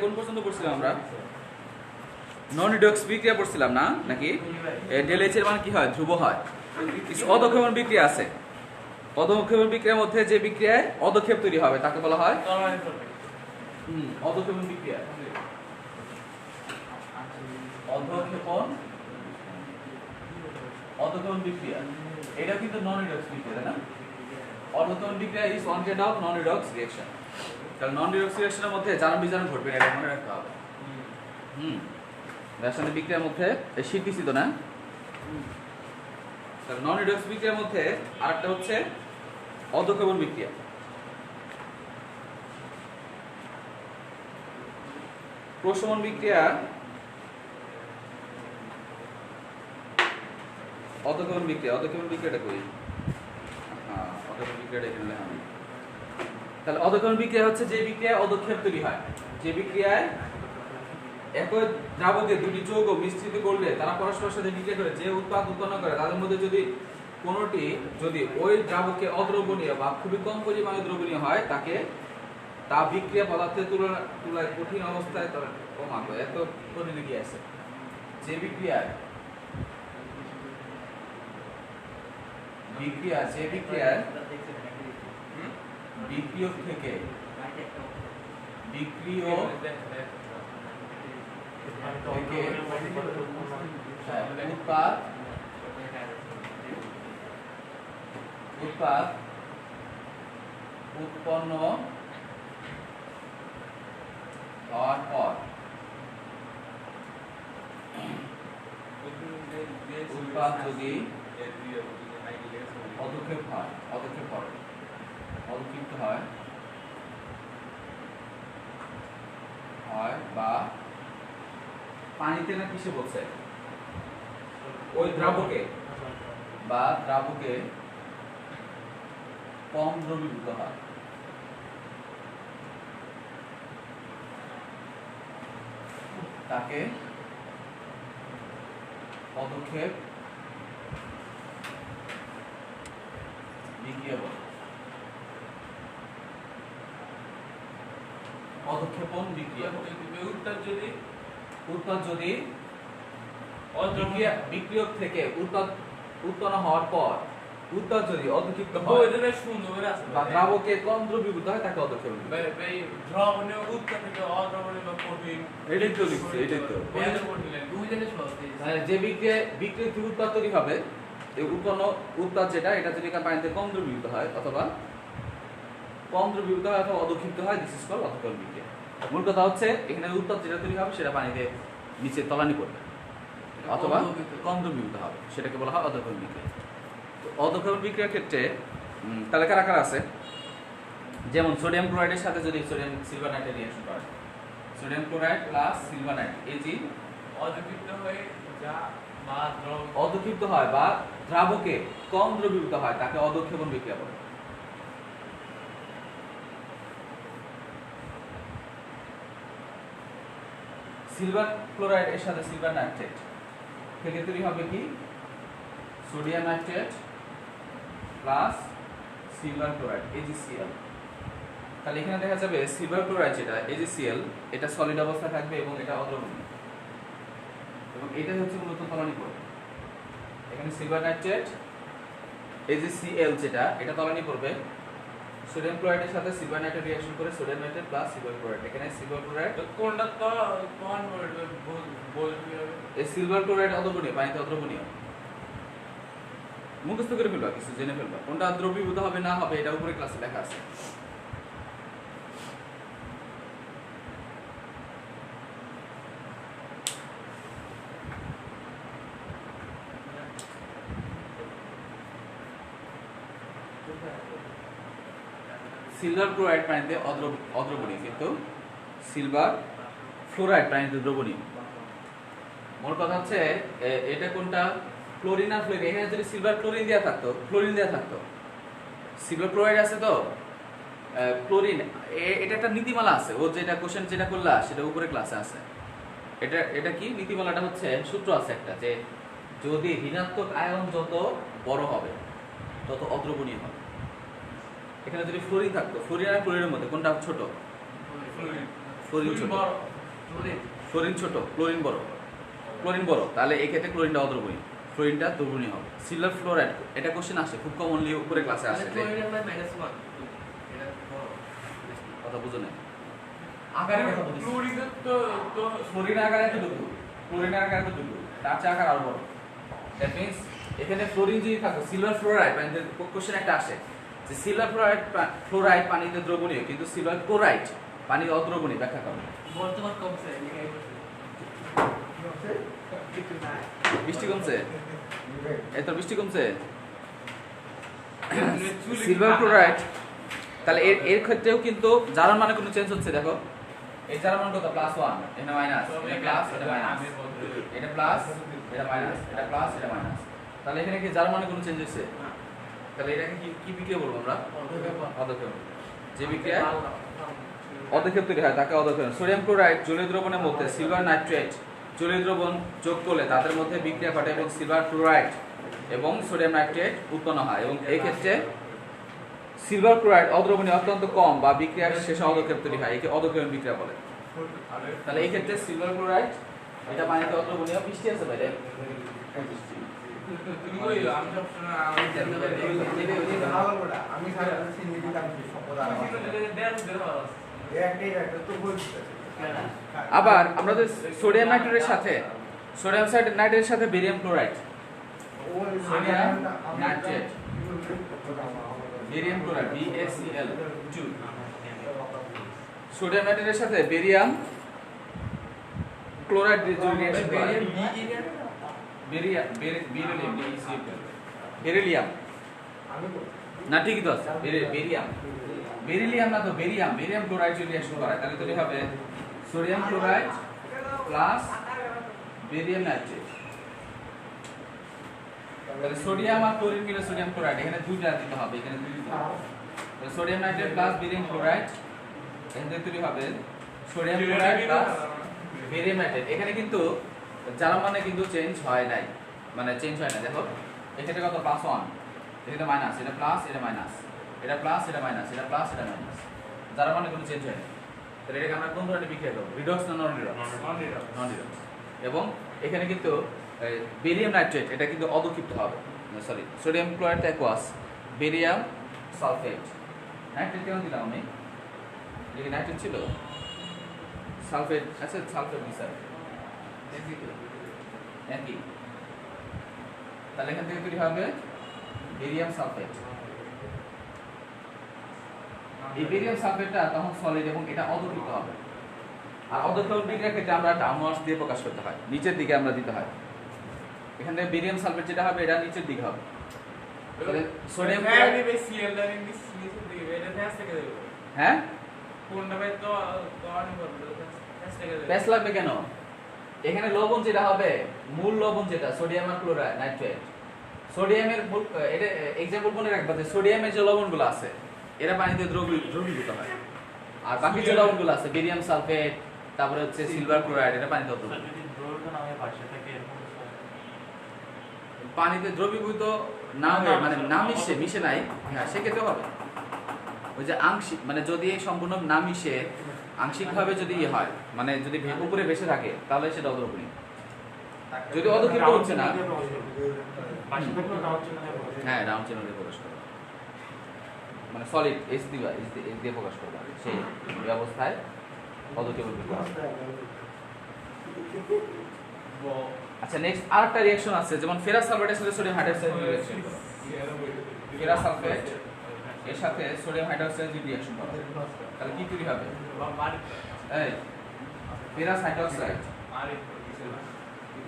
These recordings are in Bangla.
কোন পর্যন্ত পড়ছিলাম আমরা? নন রিডক্স বিক্রিয়া পড়ছিলাম না নাকি? ডেল এইচ এর মান কি হয়? ধ্রুব হয়। কিছু অধঃক্ষেপণ বিক্রিয়া আছে। অধঃক্ষেপণ বিক্রিয়ার মধ্যে যে বিক্রিয়ায় অধঃক্ষেপ তৈরি হবে তাকে বলা হয় অধঃক্ষেপণ বিক্রিয়া। অধঃক্ষেপণ বিক্রিয়া এটা কিন্তু নন রিডক্স বিক্রিয়া, তাই না? অধঃক্ষেপণ বিক্রিয়া is one kind of non redox reaction. তাহলে নন রিডক্স রিঅ্যাকশনের মধ্যে জারণ বিজারণ ঘটবে না, এটা মনে রাখতে হবে। রাসায়নিক বিক্রিয়ার মধ্যে শীত দিছিল না? তাহলে নন রিডক্স বিক্রিয়ার মধ্যে আরেকটা হচ্ছে অধঃক্ষেপণ বিক্রিয়া। প্রশমন বিক্রিয়া অধঃক্ষেপণ বিক্রিয়া। অধঃক্ষেপণ বিক্রিয়াটা কই? হ্যাঁ, অধঃক্ষেপণ বিক্রিয়াটা এখানে লেখা নেই। তাহলে অধঃক্ষেপণ বিক্রিয়া হচ্ছে যে বিক্রিয়ায় অধঃক্ষেপ তৈরি হয়, যে বিক্রিয়ায় একই দ্রাবকে দুটি যৌগ মিশ্রিত করলে তারা পরস্পরের সাথে বিক্রিয়া করে যে উৎপাদ উৎপন্ন করে তাদের মধ্যে যদি কোনোটি যদি ওই দ্রাবকে অদ্রবণীয় বা খুবই কম পরিমাণে দ্রবণীয় হয় তাকে তা বিক্রিয়া পদার্থের তুলনায় কঠিন অবস্থায় কমাতো। এত কঠিন কি আছে যে বিক্রিয়ায় বিক্রিয়ক থেকে উৎপাদ উৎপন্ন হওয়ার পর উৎপাদ যদি অধঃক্ষিপ্ত হয় বা পানিতে না কিসে বলছে ওই দ্রাবকে কম দ্রবীভূত হয় তাকে অধঃক্ষেপ বিক্রিয়া বলে। অধঃক্ষেপণ বিক্রিয়া উৎপাদ যদি বিক্রিয়ক থেকে উৎপন্ন হওয়ার পর উৎপাদ যদি অধঃক্ষিপ্ত হয় বা দ্রাবকে কম দ্রবীভূত হয় তাকে অধঃক্ষেপণ এটাই তো লিখছে। যে বিক্রিয়ক থেকে উৎপাদ তৈরি হবে উৎপন্ন উৎপাদ যেটা এটা যদি পানিতে কম দ্রবীভূত হয় অথবা অধঃক্ষিপ্ত হয়, দিস ইজ কল্ড অধঃক্ষেপণ বিক্রিয়া। মূল কথা হচ্ছে এখানে উৎপাদ যেটা তৈরি হবে সেটা পানিতে নিচে তলানি করবে অথবা কম দ্রবীভূত হবে, সেটাকে বলা হয় অধঃক্ষেপণ বিক্রিয়া। তো অধঃক্ষেপণ বিক্রিয়ার ক্ষেত্রে তাহলে কারা কারা আছে? যেমন সোডিয়াম ক্লোরাইডের সাথে যদি সোডিয়াম সিলভার নাইট্রেট রিঅ্যাকশন করে, sodium chloride plus silver nitrate AG অধঃক্ষিপ্ত হয় বা দ্রাবকে কম দ্রবীভূত হয় তাকে অধঃক্ষেপণ বিক্রিয়া বলে। সিলভার ক্লোরাইড এর সাথে সিলভার নাইট্রেট থেকে তৈরি হবে কি? Sodium nitrate plus silver chloride AgCl। তাহলে এখানে দেখা যাবে সিলভার ক্লোরাইড যেটা AgCl এটা সলিড অবস্থায় থাকবে এবং এটা অদ্রবণীয় এবং এটা হচ্ছে মূলত তলানি করবে। এখানে সিলভার নাইট্রেট AgCl যেটা এটা তলানি করবে, সোডিয়াম ক্লোরাইডের সাথে সিলভার নাইট্রেট রিঅ্যাকশন করে sodium nitrate plus silver chloride. এখানে সিলভার ক্লোরাইড কোনটা তো কোন বলবি হবে এই সিলভার ক্লোরাইড অদ্রবণীয়, পানিতে অদ্রবণীয়। মুখস্থ করে ফেলবা, কিছু জেনে ফেলবা কোনটা দ্রবীভূত হবে না হবে এটা উপরে ক্লাসে লেখা আছে। সিলভার ক্লোরাইড পানিতে অদ্রবণীয় কিন্তু সিলভার ফ্লোরাইড পানিতে দ্রবণীয়। মোট কথা হচ্ছে এটা কোনটা ক্লোরিন আর ফ্লোরিন। এখানে যদি সিলভার ক্লোরিন দেওয়া থাকতো সিলভার ক্লোরাইড আছে তো ক্লোরিন এটা একটা নীতিমালা আছে। ও যেটা কোশ্চেন যেটা করলা সেটা উপরে ক্লাসে আছে। এটা কি নীতিমালাটা হচ্ছে সূত্র আছে একটা, যে যদি ঋণাত্মক আয়ন যত বড় হবে তত অদ্রবণীয় হবে। এখানে যদি ফ্লোরিন থাকতো, ফ্লোরিন আর ক্লোরিনের মধ্যে কোনটা ছোট? ফ্লোরিন ছোট, ফ্লোরিন ছোট, ক্লোরিন বড়, ক্লোরিন বড়, তাহলে এই ক্ষেত্রে ক্লোরিনটা অদ্রবণীয়, ফ্লোরিনটা দ্রবণীয় হবে। সিলভার ফ্লোরাইড, এটা কোশ্চেন আসে খুব কমনলি, উপরে ক্লাসে আসে। কথা বুঝো না, আকারে কথা বলছি। ফ্লোরিন তো ফ্লোরিন আকারে এতটুকু, ক্লোরিন আকারে এতটুকু, তার চেয়ে আকার আরো বড়। দ্যাট মিন্স এখানে ফ্লোরিন যদি থাকে, সিলভার ফ্লোরাইড মানে কোশ্চেন একটা আসে যে সিলভার ফ্লোরাইড পানিতে দ্রবণীয়, কিন্তু সিলভার ক্লোরাইড পানিতে অদ্রবণীয়, ব্যাখ্যা করো। বর্তমান কমছে, বৃষ্টি কমছে, এত বৃষ্টি কমছে। সিলভার ক্লোরাইড, তাহলে এর ক্ষেত্রেও কিন্তু জারার মানে কোনো চেঞ্জ হচ্ছে। দেখো এই জারার মান কত, +1, এখানে মাইনাস, এটা প্লাস, এটা মাইনাস, এটা প্লাস, এটা মাইনাস, এটা প্লাস, এটা মাইনাস। তাহলে এখানে কি জারার মানে কোনো চেঞ্জ হচ্ছে? তাহলে এটাকে কি বিক্রিয়া বলবো আমরা? অদক্ষেপ। যে বিক্রিয়া অদক্ষেপ তৈরি হয় তাকে অদক্ষেপ। সোডিয়াম ক্লোরাইড জলীয় দ্রবণের মধ্যে সিলভার নাইট্রেট জলীয় দ্রবণ যোগ করলে তাদের মধ্যে বিক্রিয়া ঘটে এবং সিলভার ক্লোরাইড এবং সোডিয়াম নাইট্রেট উৎপন্ন হয়, এবং এই ক্ষেত্রে সিলভার ক্লোরাইড অদ্রবণীয় অত্যন্ত কম বা বিক্রিয়ার শেষে অদক্ষেপ তৈরি হয়, একে অদক্ষেপণ বিক্রিয়া বলে। তাহলে এই ক্ষেত্রে সিলভার ক্লোরাইড এটা পানিতে অদ্রবণীয়। বৃষ্টি আছে বাইরে, আবার আমাদের সোডিয়াম নাইট্রেটের সাথে barium chloride, sodium nitrate barium chloride BaCl2, sodium নাইট্রেটের সাথে বেরিয়াম ক্লোরাইড বেরিলিয়াম না, ঠিকই তো আছে, বেরিলিয়াম না তো বেরিয়াম ক্লোরাইড যদি রিঅ্যাকশন করে তাহলে তৈরি হবে sodium chloride plus barium nitrate. তাহলে সোডিয়াম আর ক্লোরিন মিলে সোডিয়াম ক্লোরাইড, এখানে দুইটা দিতে হবে, এখানে দুই দিতে হবে। তাহলে sodium nitrate plus barium chloride, এখানে তৈরি হবে sodium chloride plus barium nitrate. এখানে কিন্তু জারার মানে কিন্তু চেঞ্জ হয় নাই, মানে চেঞ্জ হয় না। দেখো এখানে কত, +1, এটা মাইনাস, এটা প্লাস, এটা মাইনাস, এটা প্লাস, এটা মাইনাস, এটা প্লাস, এটা মাইনাস, জারার মানে কোনো চেঞ্জ হয় না। তাহলে এটাকে আমরা কোন ধরনের বিক্রিয়া করব? রিডক্স না নন রিডক্স? নন রিডক্স। এবং এখানে কিন্তু বেরিয়াম নাইট্রেট এটা কিন্তু অদক্ষিপ্ত হবে, sorry sodium chloride aqueous, barium sulphate, nitrate কেন দিলাম আমি? এটা নাইট্রেট ছিল, সালফেট আছে, সালফেট মিশাল একই। তাহলে এখান থেকে তৈরি হবে বেরিয়াম সালফেট। এই বেরিয়াম সালফেটটা তখন সলিড এবং এটা অদক্ষিপ্ত হবে। আর অদক্ষেপণ বিক্রিয়ার ক্ষেত্রে আমরা ডাউনওয়ার্ডস দিয়ে প্রকাশ করতে হয়, নিচের দিকে আমরা দিতে হয়। এখান থেকে বেরিয়াম সালফেট যেটা হবে এটা নিচের দিকে হবে। তাহলে সোডিয়াম হ্যাঁ প্যাচ লাগবে কেন? এখানে লবণ যেটা হবে, মূল লবণ যেটা সোডিয়াম আর ক্লোরাইড নাইট্রেট, সোডিয়ামের এটা एग्जांपल মনে রাখবা যে সোডিয়ামের যে লবণগুলো আছে এরা পানিতে দ্রবীভূত হয়, আর বাকি যে লবণগুলো আছে বেরিয়াম সালফেট, তারপরে হচ্ছে সিলভার ক্লোরাইড, এটা পানিতে পানিতে দ্রবীভূত না হয়ে মানে না মিশে নাই, হ্যাঁ সেক্ষেত্রে হবে। ওই যে আংশিক মানে যদি সম্পূর্ণ না মিশে আংশিকভাবে যদি হয়, মানে যদি উপরে ভেসে থাকে তাহলে সেটা অদ্রবণীয়। যদি অদক্ষিপ্ত হচ্ছে না, হ্যাঁ রাউন্ড চ্যানেলে প্রকাশ করবে, মানে সলিড এস দিয়ে প্রকাশ করবে, সেই অবস্থায় অদক্ষিপ্ত হবে। আচ্ছা নেক্সট আরেকটা রিঅ্যাকশন আছে, যেমন ফেরাস সালফেটের সাথে সোডিয়াম হাইড্রোক্সাইড রিঅ্যাকশন করো। ফেরাস সালফেট এর সাথে সোডিয়াম হাইড্রোক্সাইড যদি রিঅ্যাকশন করো তাহলে কি তৈরি হবে? এই ferrous hydroxide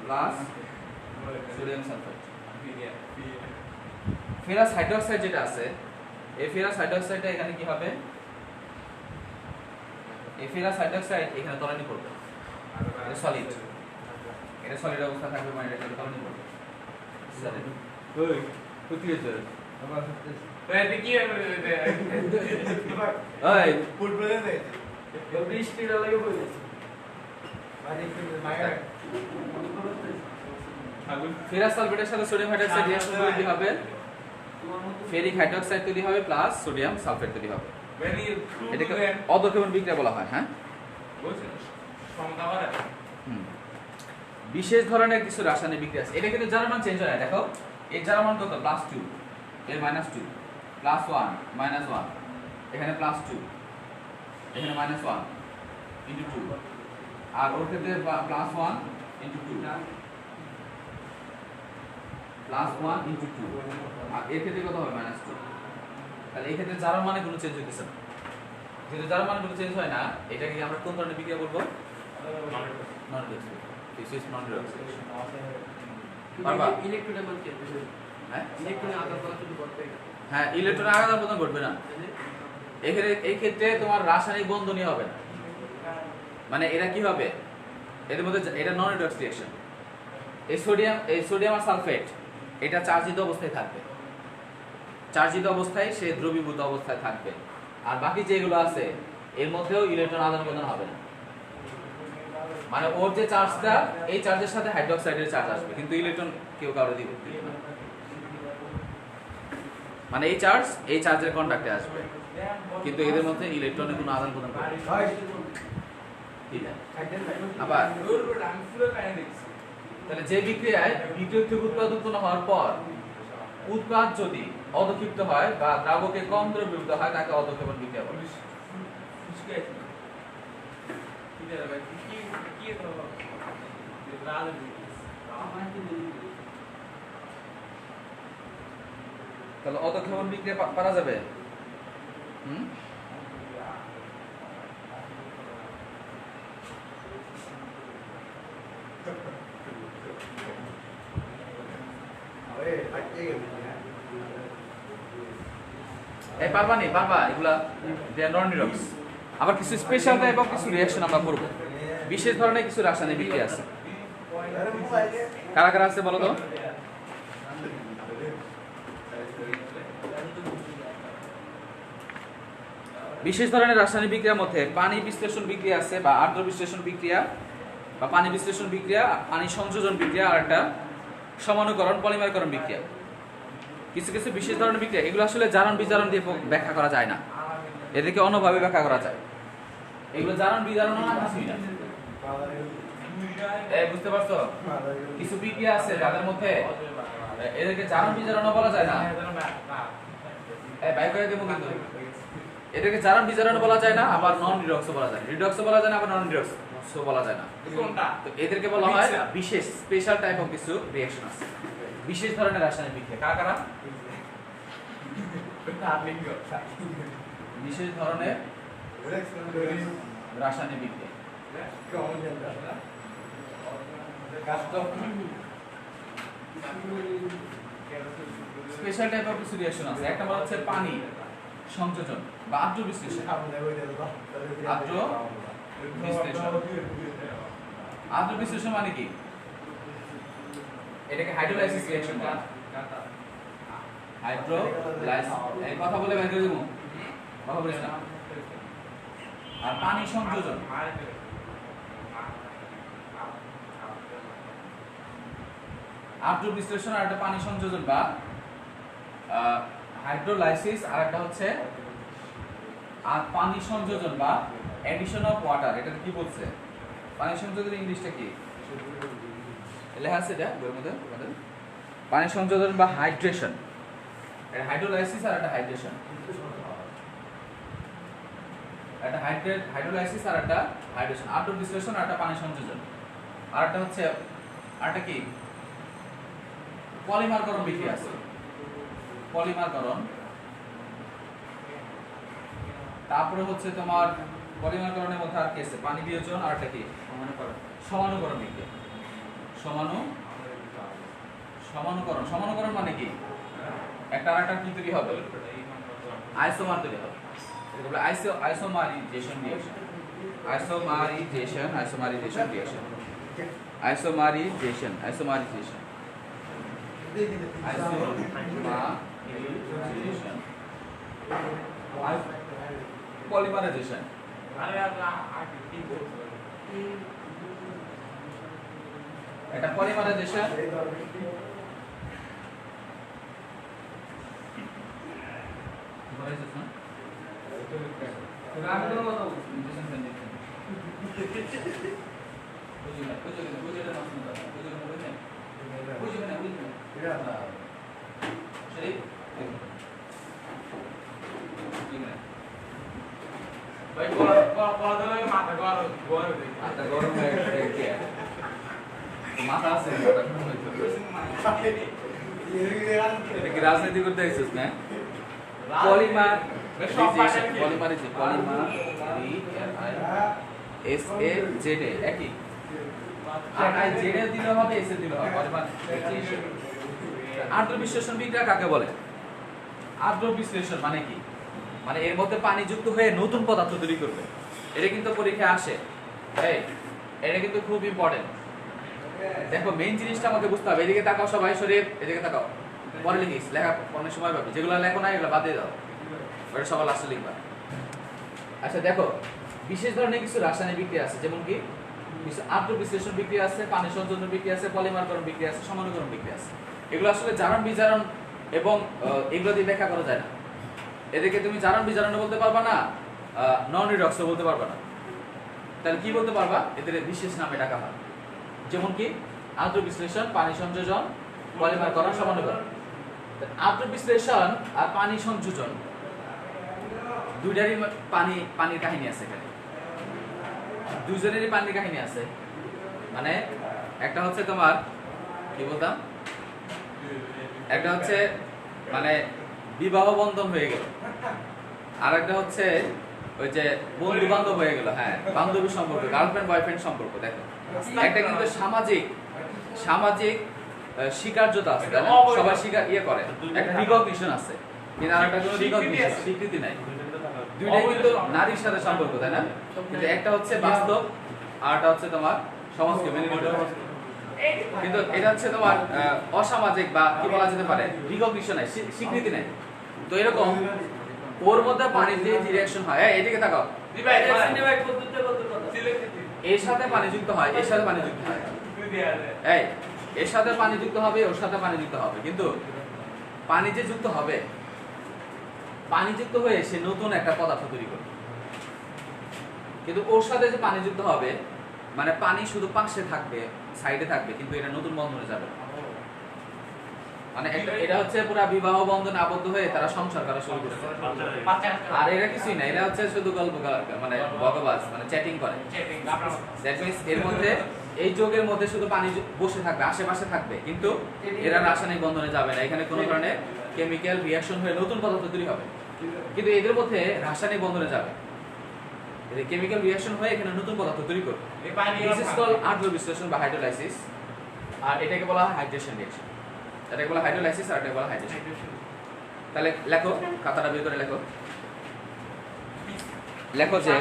plus sodium sulphate. Ferrous hydroxide যেটা আছে, এই ফেরাস হাইড্রোক্সাইডটা এখানে কি হবে? এই ফেরাস হাইড্রোক্সাইড এখানে তলানি পড়বে, এটা সলিড, এটা সলিড অবস্থা থাকবে, মানে এটা তলানি পড়বে। স্যার ওই কত হয়েছে আবার এই কি হবে? ওই ফুটবলে দেয় তো বৃষ্টি লাগে বলেছে মানে মায়ের ফেরাস সালফেটের সাথে সোডিয়াম হাইড্রোক্সাইড রিঅ্যাকশন করলে কি হবে? ফেরিক হাইড্রোক্সাইড তৈরি হবে প্লাস সোডিয়াম সালফেট তৈরি হবে। এটাকে অদক্ষেপণ বিক্রিয়া বলা হয়। হ্যাঁ বিশেষ ধরনের কিছু রাসায়নিক বিক্রিয়া আছে। এটা কিন্তু যার মান চেঞ্জ হয় না। দেখো এর যার মান কত +2, এর -2, +1 -1, এখানে +2, এখানে -1 × 2, আর ওর ক্ষেত্রে +1 × 2, +1 × 2, আর এর ক্ষেত্রে কত হবে -2। তাহলে এই ক্ষেত্রে যার মানে কোনো চেঞ্জ হইতেছে না। যদি যার মানে কোনো চেঞ্জ হয় না, এটাকে আমরা কোন ধরনের বিক্রিয়া বলবো? Non redox. This is non redox. ইলেকট্রনের চেঞ্জ হবে। হ্যাঁ, ইলেকট্রনের আদান প্রদান শুধু ঘটবে। হ্যাঁ, ইলেকট্রনের আদান প্রদান ঘটবে না। এই ক্ষেত্রে তোমার রাসায়নিক বন্ধনই হবে না। মানে এটা কি হবে, এদের মধ্যে এটা নন রিডক্স রিঅ্যাকশন। এই সোডিয়াম আর সালফেট এটা চার্জিত অবস্থায় থাকবে, চার্জিত অবস্থায় সে দ্রবীভূত অবস্থায় থাকবে। আর বাকি যেগুলো আছে এর মধ্যেও ইলেকট্রন আদান প্রদান হবে না। মানে ওর যে চার্জটা, এই চার্জের সাথে হাইড্রোক্সাইডের চার্জ আসবে, কিন্তু ইলেকট্রন কেউ কাউরে দিবে না। মানে এই চার্জের কন্টাক্টে আসবে, কিন্তু এদের মধ্যে ইলেকট্রনের কোনো আদান প্রদান করবে না। ঠিক আছে। আবার তাহলে যে বিক্রিয়ায় বিক্রিয়ক থেকে উৎপাদ উৎপন্ন হওয়ার পর উৎপাদ যদি অধক্ষিপ্ত হয় বা দ্রাবকে কম দ্রবীভূত হয়, তাকে অধক্ষেপণ বিক্রিয়া বলে। তাহলে অধক্ষেপণ বিক্রিয়া পারা যাবে। পারবা এগুলা নন রিডক্স। আবার কিছু স্পেশাল টাইপ অফ কিছু রিঅ্যাকশন আমরা করব। বিশেষ ধরনের কিছু রাসায়নিক বিক্রিয়া আছে। কারা কারা আছে বলো তো? বিশেষ ধরনের রাসায়নিক বিক্রিয়ার মধ্যে পানি বিশ্লেষণ বিক্রিয়া আছে, বা আর্দ্র বিশ্লেষণ বিক্রিয়া, বা পানি বিশ্লেষণ বিক্রিয়া, পানি সংযোজন বিক্রিয়া, আর একটা সমানুকরণ পলিমারকরণ বিক্রিয়া। কিছু কিছু বিশেষ ধরনের বিক্রিয়া, এগুলো আসলে জারণ বিজারণ দিয়ে ব্যাখ্যা করা যায় না, এদেরকে অন্যভাবে ব্যাখ্যা করা যায়। এগুলো জারণ বিজারণ না কিছুই না। বুঝতে পারছো? কিছু বিক্রিয়া আছে যাদের মধ্যে এদেরকে জারণ বিজারণও বলা যায় না। বাইক করে দেবো কিন্তু এটাকে জারণ বিজারণ বলা যায় না, আবার নন রিডক্সও বলা যায় না। রিডক্সও বলা যায় না, আবার নন রিডক্সও বলা যায় না। তো এদেরকে বলা হয় বিশেষ, স্পেশাল টাইপ অফ কিছু রিঅ্যাকশন আছে, বিশেষ ধরনের রাসায়নিক বিক্রিয়া। কারা কারা? বিশেষ ধরনের রাসায়নিক বিক্রিয়া। স্পেশাল টাইপ অফ কিছু রিঅ্যাকশন আছে। একটা বলা হচ্ছে পানি সংযোজন বা আর্দ্র বিশ্লেষণ। আর্দ্র বিশ্লেষণ মানে কি? এটাকে হাইড্রোলাইসিস রিঅ্যাকশন বলে। হাইড্রোলাইসিস, এই কথা বলে বের করে দেবো, কথা বলিস না। আর পানি সংযোজন, আর্দ্র বিশ্লেষণ আর একটা পানি সংযোজন বা হাইড্রোলাইসিস, আর একটা হচ্ছে আর পানি সংযোজন বা এডিশন অফ ওয়াটার। এটা কি বলছে? পানি সংযোজন ইংলিশটা কি লেখা আছে এটা বইয়ের মধ্যে? পানি সংযোজন বা হাইড্রেশন। এটা হাইড্রোলাইসিস আর একটা হাইড্রেশন। একটা হাইড্রোলাইসিস আর একটা হাইড্রেশন। আর্দ্র বিশ্লেষণ আর একটা পানি সংযোজন। আর একটা হচ্ছে আরটা কি পলিমারকরণ বিক্রিয়া আছে। পলিমারকরণ, তারপরে হচ্ছে তোমার পলিমারকরণের মধ্যে আর কি আছে? পানি বিয়োজন, আর একটা কি সমানুকরণ বিক্রিয়া। সমানুকরণ, সমানুকরণ মানে কি? একটা আর একটা কি তৈরি হবে? আইসোমার তৈরি হবে। এটা বলে আইসোমারাইজেশন রিঅ্যাকশন। আইসোমারাইজেশন রিঅ্যাকশন। আইসোমারাইজেশন পলিমারাইজেশন। এটা পলিমারাইজেশন। ভাই কলা দিলে মাথা গরম মাথা গরম হয়ে গেছে মাথা আছে এটা কি রাজনীতি করতে আইছিস না polymer polymer S A Z A একই আর আই জেড এ দিলে হবে এস এ দিলে হবে পলিমার আর্দ্র বিশ্লেষণ বিক্রিয়া কাকে বলে আর্দ্র বিশ্লেষণ মানে কি মানে এর মধ্যে পানি যুক্ত হয়ে নতুন পদার্থ তৈরি করবে এটা কিন্তু পরীক্ষায় আসে এই এটা কিন্তু খুব ইম্পর্টেন্ট দেখো মেইন জিনিসটা আমাকে বুঝতে হবে এদিকে তাকাও সবাই শরীর এদিকে তাকাও পরে লিখিস লেখা অনেক সময় পাবি যেগুলো লেখো না এগুলো বাদ দিয়ে দাও ওটা সবার লাস্টে লিখবা আচ্ছা দেখো বিশেষ ধরনের কিছু রাসায়নিক বিক্রিয়া আছে যেমন কি কিছু আর্দ্র বিশ্লেষণ বিক্রিয়া আছে পানি সংযোজন বিক্রিয়া আছে পলিমারকরণ বিক্রিয়া আছে সমানুকরণ বিক্রিয়া আছে এগুলো আসলে জারণ বিজারণ এবং এগুলো দিয়ে ব্যাখ্যা করা যায় না এদেরকে তুমি জারণ বিজারণ বলতে পারবা না নন রিডক্স বলতে পারবা না তাহলে কি বলতে পারবা এদের বিশেষ নামে ডাকা হয় যেমন কি আর্দ্র বিশ্লেষণ পানি সংযোজন পলিমারকরণ সমানুকরণ আর্দ্র বিশ্লেষণ আর পানি সংযোজন দুইটারই পানির কাহিনী আছে এখানে দুইজনেরই পানির কাহিনী আছে মানে একটা হচ্ছে তোমার কি বলতাম একটা হচ্ছে মানে বিবাহ বন্ধন হয়ে গেল আর একটা হচ্ছে ওই যে বন্ধু বান্ধব হয়ে গেল হ্যাঁ বান্ধবী সম্পর্ক গার্লফ্রেন্ড বয়ফ্রেন্ড সম্পর্ক দেখো একটা কিন্তু সামাজিক স্বীকার্যতা আছে তাই না সবাই স্বীকার করে একটা রিকগনিশন আছে কিন্তু আরেকটা কোনো রিকগনিশন স্বীকৃতি নাই দুইটাই কিন্তু নারীর সাথে সম্পর্ক তাই না কিন্তু একটা হচ্ছে বাস্তব আরটা হচ্ছে তোমার সমাজকে মেনে নিতে হবে কিন্তু এটা হচ্ছে তোমার অসামাজিক বা কি বলা যেতে পারে রিকগনিশন নাই স্বীকৃতি নাই তো এরকম ওর মধ্যে পানির যে রিঅ্যাকশন হয় এদিকে তাকাও এর সাথে পানি যুক্ত হয় এর সাথে পানি যুক্ত হয় এই এর সাথে পানি যুক্ত হবে ওর সাথে পানি যুক্ত হবে কিন্তু পানি যে যুক্ত হবে পানি যুক্ত হয়ে সে নতুন একটা পদার্থ তৈরি করবে কিন্তু ওর সাথে যে পানি যুক্ত হবে মানে পানি শুধু পাশে থাকবে সাইডে থাকবে কিন্তু এটা নতুন বন্ধনে যাবে মানে এটা হচ্ছে পুরো বিবাহ বন্ধনে আবদ্ধ হয়ে তারা সংসার করা শুরু করছে আর এরা কিছুই না এরা হচ্ছে শুধু গল্প মানে বকবাস মানে চ্যাটিং করে দ্যাট মিন্স এর মধ্যে এই যোগের মধ্যে শুধু পানি বসে থাকবে আশেপাশে থাকবে কিন্তু এরা রাসায়নিক বন্ধনে যাবে না এখানে কোনো ধরনের কেমিক্যাল রিঅ্যাকশন হয়ে নতুন পদার্থ তৈরি হবে কিন্তু এদের মধ্যে রাসায়নিক বন্ধনে যাবে এদের কেমিক্যাল রিঅ্যাকশন হয়ে এখানে নতুন পদার্থ তৈরি করবে দিস ইজ কল্ড আর্দ্র বিশ্লেষণ বা হাইড্রোলাইসিস আর এটাকে বলা হয় হাইড্রেশন রিঅ্যাকশন এটাকে বলা হাইড্রোলাইসিস আর এটাকে বলা হাইড্রেশন তাহলে লেখো খাতাটা বের করে লেখো লেখো যে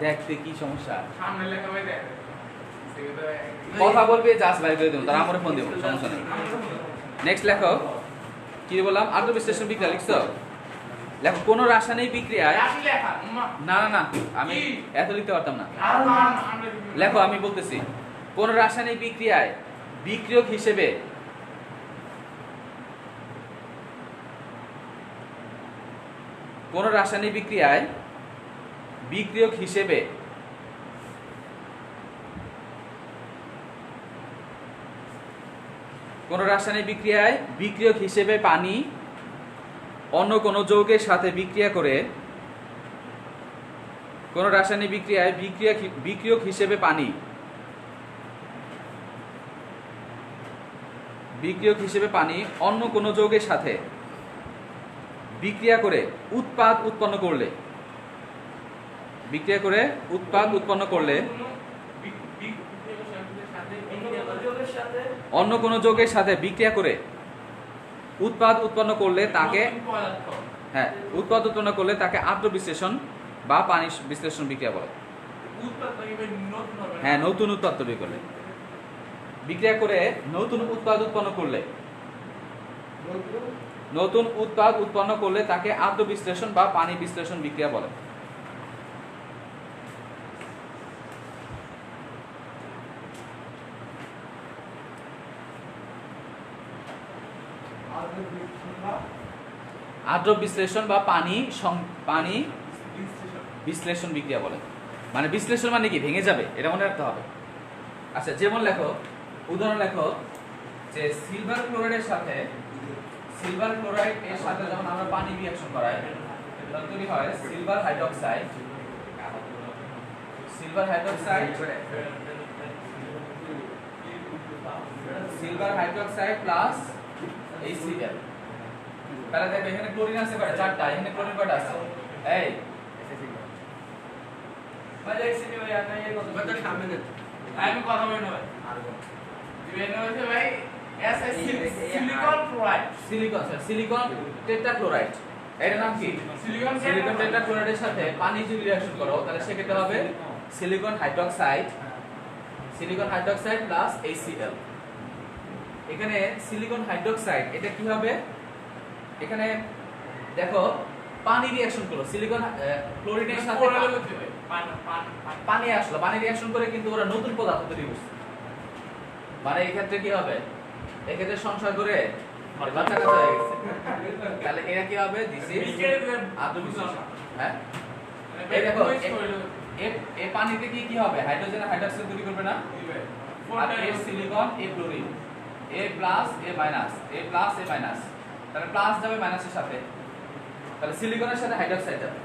দেখ কি সমস্যা কথা বলবে জাস্ট বাইর করে দেব তারা আমারে ফোন দেব সমস্যা নেই নেক্সট লেখো কি বললাম আর্দ্র বিশ্লেষণ বিক্রিয়া লিখছো লেখো কোন রাসায়নিক বিক্রিয়ায় না আমি এত লিখতে পারতাম না লেখো আমি বলতেছি কোন রাসায়নিক বিক্রিয়ায় বিক্রিয়ক হিসেবে কোন রাসায়নিক বিক্রিয়ায় বিক্রিয়ক হিসেবে পানি অন্য কোন যৌগের সাথে বিক্রিয়া করে কোন রাসায়নিক বিক্রিয়ায় বিক্রিয়ক হিসেবে পানি অন্য কোন যৌগের সাথে বিক্রিয়া করে উৎপাদ উৎপন্ন করলে অন্য কোন যৌগের সাথে বিক্রিয়া করে উৎপাদ উৎপন্ন করলে তাকে আর্দ্র বিশ্লেষণ বা পানি বিশ্লেষণ বিক্রিয়া বলে হ্যাঁ নতুন উৎপাদ তৈরি করলে বিক্রিয়া করে নতুন উৎপাদ উৎপন্ন করলে তাকে আর্দ্র বিশ্লেষণ বা পানি বিশ্লেষণ বিক্রিয়া বলে আর্দ্র বিশ্লেষণ বা পানি বিশ্লেষণ বিক্রিয়া বলে। মানে বিশ্লেষণ মানে কি ভেঙে যাবে, এটা মনে রাখতে হবে। আচ্ছা, যেমন লেখো, উদাহরণ লেখো যে সিলভার ক্লোরাইডের সাথে যখন আমরা পানি রিঅ্যাকশন করাই তখন তৈরি হয় সিলভার হাইড্রোক্সাইড প্লাস HCl। তাহলে দেখো এখানে ক্লোরিন আছে কয়টা? 4টা। এখানে ক্লোরিন কয়টা আছে? এই ভাই দেখছিনি ভাই আপনি এই কথা বলতে সামনে নেন। আমি কথা বলি না ভাই। দিবেন হচ্ছে ভাই সিলিকন টেট্রাক্লোরাইড, এর নাম কি? সিলিকন টেট্রাক্লোরাইডের সাথে পানি যদি রিঅ্যাকশন করো তাহলে সেক্ষেত্রে হবে সিলিকন হাইড্রোক্সাইড প্লাস HCl। এখানে সিলিকন হাইড্রোক্সাইড এটা কি হবে? এখানে দেখো পানি রিঅ্যাকশন করলো, সিলিকন ক্লোরিনের সাথে পানি আসলো, পানি রিঅ্যাকশন করে কিন্তু ওরা নতুন পদার্থ তৈরি করছে। মানে এই ক্ষেত্রে কি হবে? এই ক্ষেত্রে সংশয় করে বাচ্চা কাচ্চা হয়ে গেছে। তাহলে এটা কি হবে? দিস ইজ আদ্রবিশ্লেষণ। হ্যাঁ, এই দেখো এই পানিতে কি হবে? হাইড্রোজেন আর হাইড্রোক্সাইড তৈরি করবে না? আর A silicon, A chlorine, A plus A minus, A plus A minus, তাহলে প্লাস যাবে মাইনাসের সাথে, তাহলে সিলিকনের সাথে হাইড্রোক্সাইড যাবে।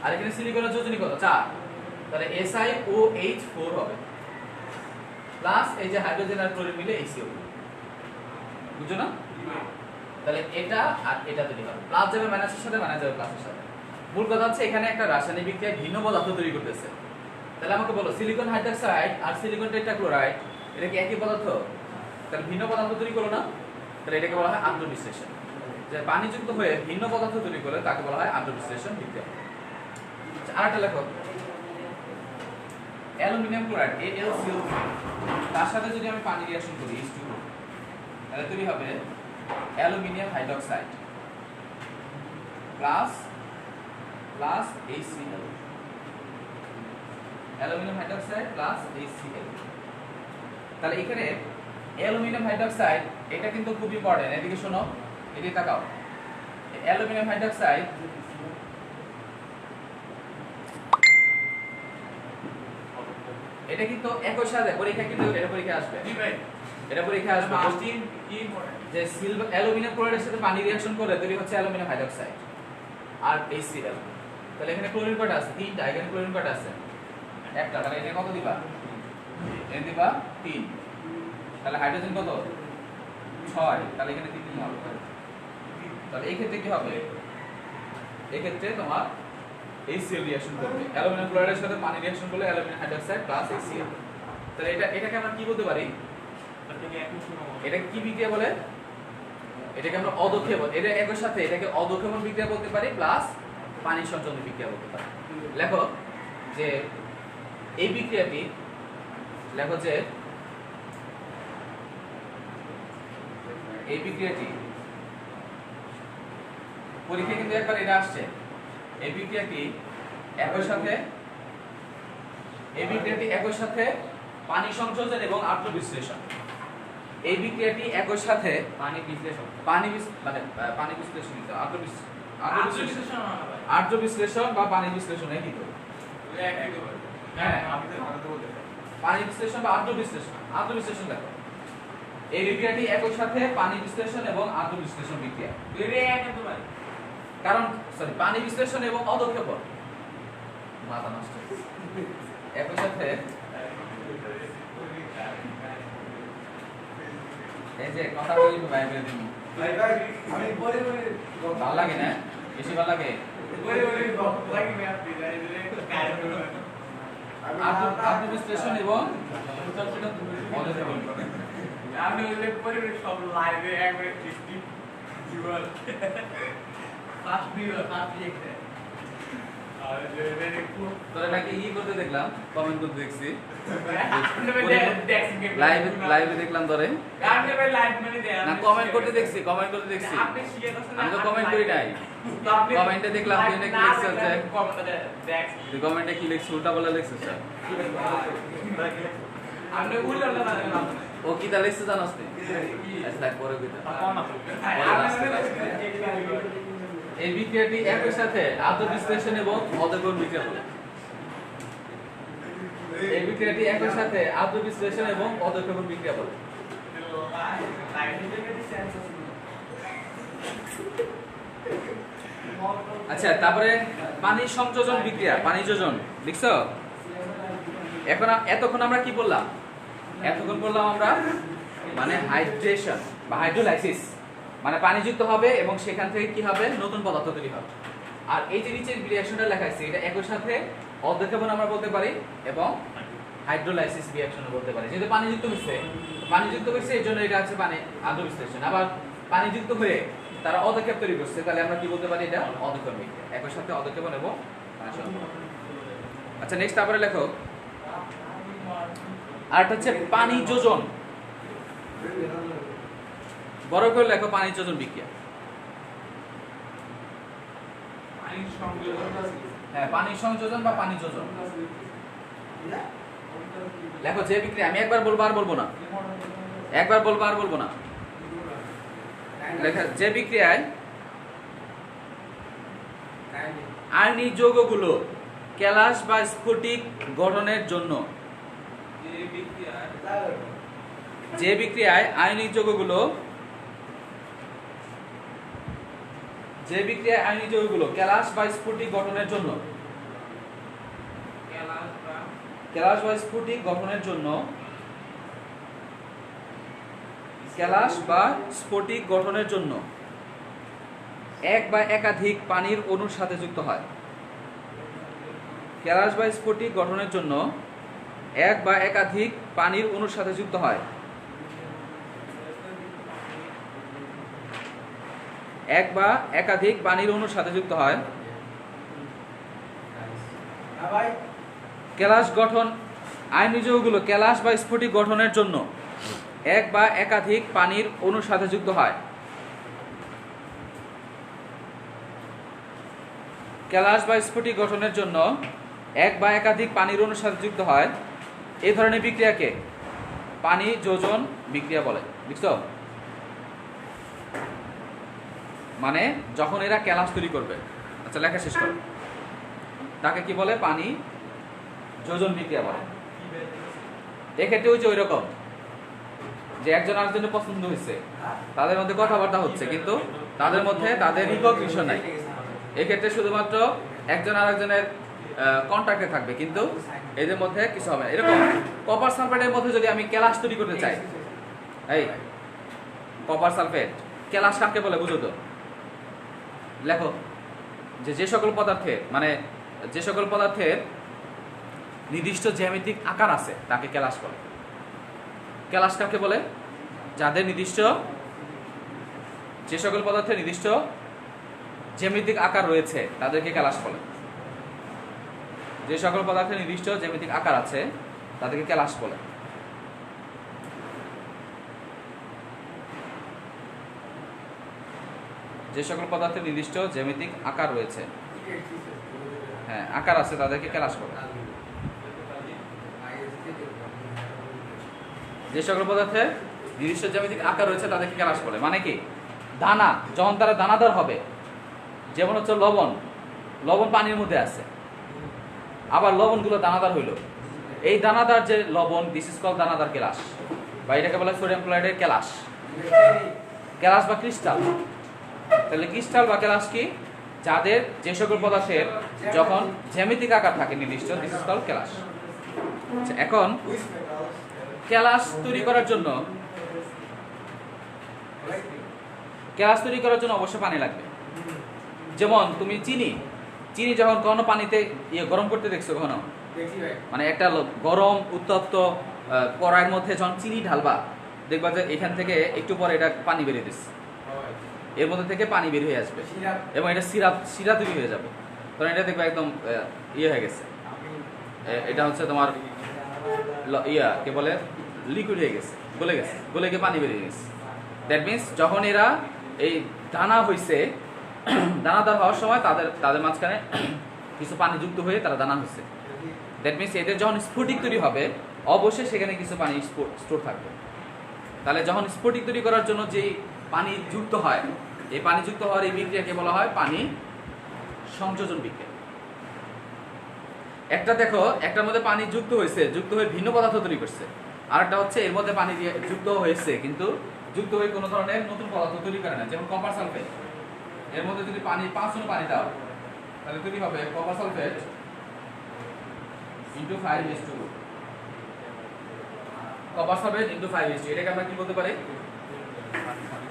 আর এখানে সিলিকনের যোজনী কত? 4, তাহলে SiOH4 হবে প্লাস এই যে হাইড্রোজেন আর ক্লোরিন মিলে HCl। বুঝছো না? তাহলে এটা আর এটা তৈরি হবে, প্লাস যাবে মাইনাসের সাথে, মাইনাস যাবে প্লাসের সাথে। মূল কথা হচ্ছে এখানে একটা রাসায়নিক বিক্রিয়ায় ভিন্ন পদার্থ তৈরি করতেছে। তাহলে আমাকে বলো সিলিকন হাইড্রোক্সাইড আর সিলিকন টেট্রাক্লোরাইড এটা কি একই পদার্থ? তাহলে ভিন্ন পদার্থ তৈরি করো না, তাহলে এটাকে বলা হয় আন্তঃবিশ্লেষণ। যে পানিযুক্ত হয়ে ভিন্ন পদার্থ তৈরি করে তাকে বলা হয় আন্তঃবিশ্লেষণ বিক্রিয়া। আরেকটা লেখো, অ্যালুমিনিয়াম ক্লোরাইড AlCl, তার সাথে যদি আমি পানি রিঅ্যাকশন করি H2O, তাহলে তৈরি হবে aluminium hydroxide plus HCl, aluminium hydroxide plus HCl। তাহলে এখানে অ্যালুমিনিয়াম হাইড্রোক্সাইড এটা কিন্তু খুব ইম্পর্টেন্ট, এদিকে শোনো, এদিকে তাকাও। অ্যালুমিনিয়াম হাইড্রোক্সাইড এটা কিন্তু একই সাথে পরীক্ষা কিন্তু এটা পরীক্ষা আসবে। জি ভাই, এটা পরীক্ষা আসবে। মাস্টিন কি ইম্পর্টেন্ট যে সিলভার অ্যালুমিনিয়াম ক্লোরাইডের সাথে পানি রিঅ্যাকশন করে তৈরি হচ্ছে অ্যালুমিনিয়াম হাইড্রোক্সাইড আর HCl। তাহলে এখানে ক্লোরিন কয়টা আছে? 3টা। এখানে ক্লোরিন কয়টা আছে? 1টা। তাহলে এখানে কত দিবা? এখানে দিবা 3। তাহলে হাইড্রোজেন কত? 6। তাহলে এখানে 3 হবে। তাহলে এই ক্ষেত্রে কি হবে? এই ক্ষেত্রে তোমার HCl রিঅ্যাকশন করবে, অ্যালুমিনিয়াম ক্লোরাইডের সাথে পানি রিঅ্যাকশন করলে অ্যালুমিনিয়াম হাইড্রোক্সাইড প্লাস HCl। তাহলে এটাকে আমরা কি বলতে পারি? এটা কি বিক্রিয়া বলে? এটাকে আমরা অদক্ষেপণ, এটা একই সাথে এটাকে অদক্ষেপণ বিক্রিয়া বলতে পারি প্লাস পানি সঞ্চালন বিক্রিয়া বলতে পারি। লেখো যে এই বিক্রিয়াটি, লেখো যে এই বিক্রিয়াটি পরীক্ষায় কিন্তু একবার এটা আসছে। এই বিক্রিয়াটি একই সাথে পানি সংযোজন এবং আত্মবিশ্লেষণ, এই বিক্রিয়াটি একই সাথে পানি বিশ্লেষণ আর্দ্র বিশ্লেষণ বা পানি বিশ্লেষণ একই তো। হ্যাঁ, পানি বিশ্লেষণ বা আর্দ্র বিশ্লেষণ দেখো, এই বিক্রিয়াটি একই সাথে পানি বিশ্লেষণ এবং আর্দ্র বিশ্লেষণ বিক্রিয়া। কারণ পানি বিশ্লেষণ এবং অদক্ষেপণ মাথা নষ্ট একই সাথে। এই যে কথা বলি ভাই বলে দিন, আমি পরে ভালো লাগে না, বেশি ভালো লাগে আর্দ্র বিশ্লেষণ এবং অদক্ষেপণ। আমি ওই পরিবেশ সব লাইভে একবারে জীবন ফার্স্ট দেখতে তোরা নাকি করতে দেখলাম, কমেন্ট করতে দেখছি, লাইভে দেখলাম তোরে না, কমেন্ট করতে দেখছি। আমি তো কমেন্ট করি নাই, কমেন্টে দেখলাম তুই নাকি লিখছিস যে তুই কমেন্টে কি লিখছিস, উল্টা বলা লিখছিস। ও কি তা লিখছিস জানাস তুই? আচ্ছা পরে কইতা। এই বিক্রিয়াটি একই সাথে আর্দ্র বিশ্লেষণ এবং অদক্ষেপণ বিক্রিয়া বলে। এই বিক্রিয়াটি একই সাথে আদ্র বিশ্লেষণ এবং অদক্ষেপণ বিক্রিয়া বলে। আচ্ছা, তারপরে পানি সংযোজন বিক্রিয়া, পানি যোজন লিখছো? এখন এতক্ষণ আমরা কি বললাম? এতক্ষণ বললাম আমরা মানে হাইড্রেশন বা হাইড্রোলাইসিস, মানে পানি যুক্ত হবে এবং সেখান থেকে কি হবে, নতুন পদার্থ তৈরি হবে। আর এই যে নিচের রিঅ্যাকশনটা লেখা আছে এটা একই সাথে অদক্ষেপণ আমরা বলতে পারি এবং হাইড্রোলাইসিস রিঅ্যাকশনও বলতে পারি। যেহেতু পানি যুক্ত হচ্ছে এই জন্য এটা হচ্ছে পানি আদ্র বিশ্লেষণ। আবার পানি যুক্ত হয়ে তারা অদক্ষেপ তৈরি করছে, তাহলে আমরা কি বলতে পারি, এটা অদক্ষেপণ বিক্রিয়া, একই সাথে অদক্ষেপণ এবং পানি সংযোজন। আচ্ছা, নেক্সট তারপরে লেখো আরটা হচ্ছে পানি যোজন। বড় করে লেখো পানি যোজন বিক্রিয়া। হ্যাঁ, পানি সংযোজন বা পানি যোজন লেখো। যে বিক্রিয়া আমি একবার বলবো আর বলবো না, একবার বলবো আর বলবো না। লেখা যে বিক্রিয়ায় আয়নিক যৌগগুলো কেলাস বা স্ফটিক গঠনের জন্য, যে বিক্রিয়ায় আয়নিক যৌগগুলো কেলাস বা স্ফটিক গঠনের জন্য, কেলাস বা স্ফটিক গঠনের জন্য এক বা একাধিক পানির অণুর সাথে যুক্ত হয়। কেলাস বা স্ফটিক গঠনের জন্য এক বা একাধিক পানির অণুর সাথে যুক্ত হয়। এক বা একাধিক পানির অণুর সাথে যুক্ত হয়। কেলাস গঠন, আয়নিক যৌগগুলো কেলাস বা স্ফটিক গঠনের জন্য এক বা একাধিক পানির অণুর সাথে যুক্ত হয়। কেলাস বা স্ফটিক গঠনের জন্য এক বা একাধিক পানির অণুর সাথে যুক্ত হয়। এই ধরনের বিক্রিয়াকে পানি যোজন বিক্রিয়া বলে। বুঝছো? মানে যখন এরা কেলাস তৈরি করবে, আচ্ছা লেখা শেষ করো, তাকে কি বলে, পানি যোজন বিক্রিয়া বলে। এক্ষেত্রে ওই যে ওই রকম যে একজন আরেকজনের পছন্দ হয়েছে, তাদের মধ্যে কথাবার্তা হচ্ছে, কিন্তু তাদের মধ্যে তাদের রিকগনিশন নাই। এক্ষেত্রে শুধুমাত্র একজন আরেকজনের কন্ট্যাক্টে থাকবে, কিন্তু এদের মধ্যে কিছু হবে না। এরকম কপার সালফেটের মধ্যে যদি আমি কেলাস তৈরি করতে চাই, এই কপার সালফেট কেলাস কাকে বলে বুঝো তো? লেখো যে সকল পদার্থের নির্দিষ্ট জ্যামিতিক আকার আছে তাকে কেলাস বলে। কেলাস কাকে বলে? যাদের যে সকল পদার্থের নির্দিষ্ট জ্যামিতিক আকার রয়েছে তাদেরকে কেলাস বলে। যে সকল পদার্থের নির্দিষ্ট জ্যামিতিক আকার আছে তাদেরকে কেলাস বলে। যে সকল পদার্থের নির্দিষ্ট জ্যামিতিক আকার রয়েছে, হ্যাঁ আকার আছে, তাদেরকে কেলাস বলে। যে সকল পদার্থের নির্দিষ্ট জ্যামিতিক আকার রয়েছে তাদেরকে কেলাস বলে। মানে কি, দানা যখন তারা দানাদার হবে, যেমন হচ্ছে লবণ পানির মধ্যে আছে, আবার লবণগুলো দানাদার হইল, এই দানাদার যে লবণ, দিস ইজ কল্ড দানাদার কেলাস, বা এটাকে বলে সোডিয়াম ক্লোরাইডের কেলাস বা ক্রিস্টাল। তাহলে ক্রিস্টাল বা কেলাস কি? যাদের যে সকল পদার্থের যখন জ্যামিতিক আকার থাকে নির্দিষ্ট, দিস ইজ কল্ড কেলাস। এখন কেলাস তৈরি করার জন্য অবশ্যই পানি লাগবে। যেমন তুমি চিনি যখন কোনো পানিতে গরম করতে দেখছো, কখনো মানে একটা গরম উত্তপ্ত কড়াইয়ের মধ্যে যখন চিনি ঢালবা, দেখবা যে এখান থেকে একটু পরে এটা পানি বেরিয়ে দিচ্ছে, এর মধ্যে থেকে পানি বের হয়ে আসবে এবং এটা শিরা তৈরি হয়ে যাবে। তখন এটা দেখবা একদম হয়ে গেছে, এটা হচ্ছে তোমার কে বলে, লিকুইড হয়ে গেছে, গলে গিয়ে পানি বেরিয়ে গেছে। দ্যাট মিনস যখন এরা এই দানা হয়েছে, দানাদার হওয়ার সময় তাদের মাঝখানে কিছু পানি যুক্ত হয়ে তারা দানা হয়েছে। দ্যাট মিনস এদের যখন স্ফটিক তৈরি হবে, অবশ্যই সেখানে কিছু পানি স্টোর থাকবে। তাহলে যখন স্ফটিক তৈরি করার জন্য যেই পানি যুক্ত হয়, এই পানি যুক্ত হওয়ার এই বিক্রিয়াকে বলা হয় পানি সংযোজন বিক্রিয়া। একটা দেখো, একটার মধ্যে পানি যুক্ত হয়েছে, যুক্ত হয়ে ভিন্ন পদার্থ তৈরি করছে। আরেকটা হচ্ছে এর মধ্যে পানি দিয়ে যুক্ত হয়েছে কিন্তু যুক্ত হয়ে কোনো ধরনের নতুন পদার্থ তৈরি করে না, যেমন কপার সালফেট। এর মধ্যে যদি পানি 5 অনু পানি দাও তাহলে তৈরি হবে copper sulphate into 5H2, copper sulphate into 5H2। এটাকে আমরা কি বলতে পারি?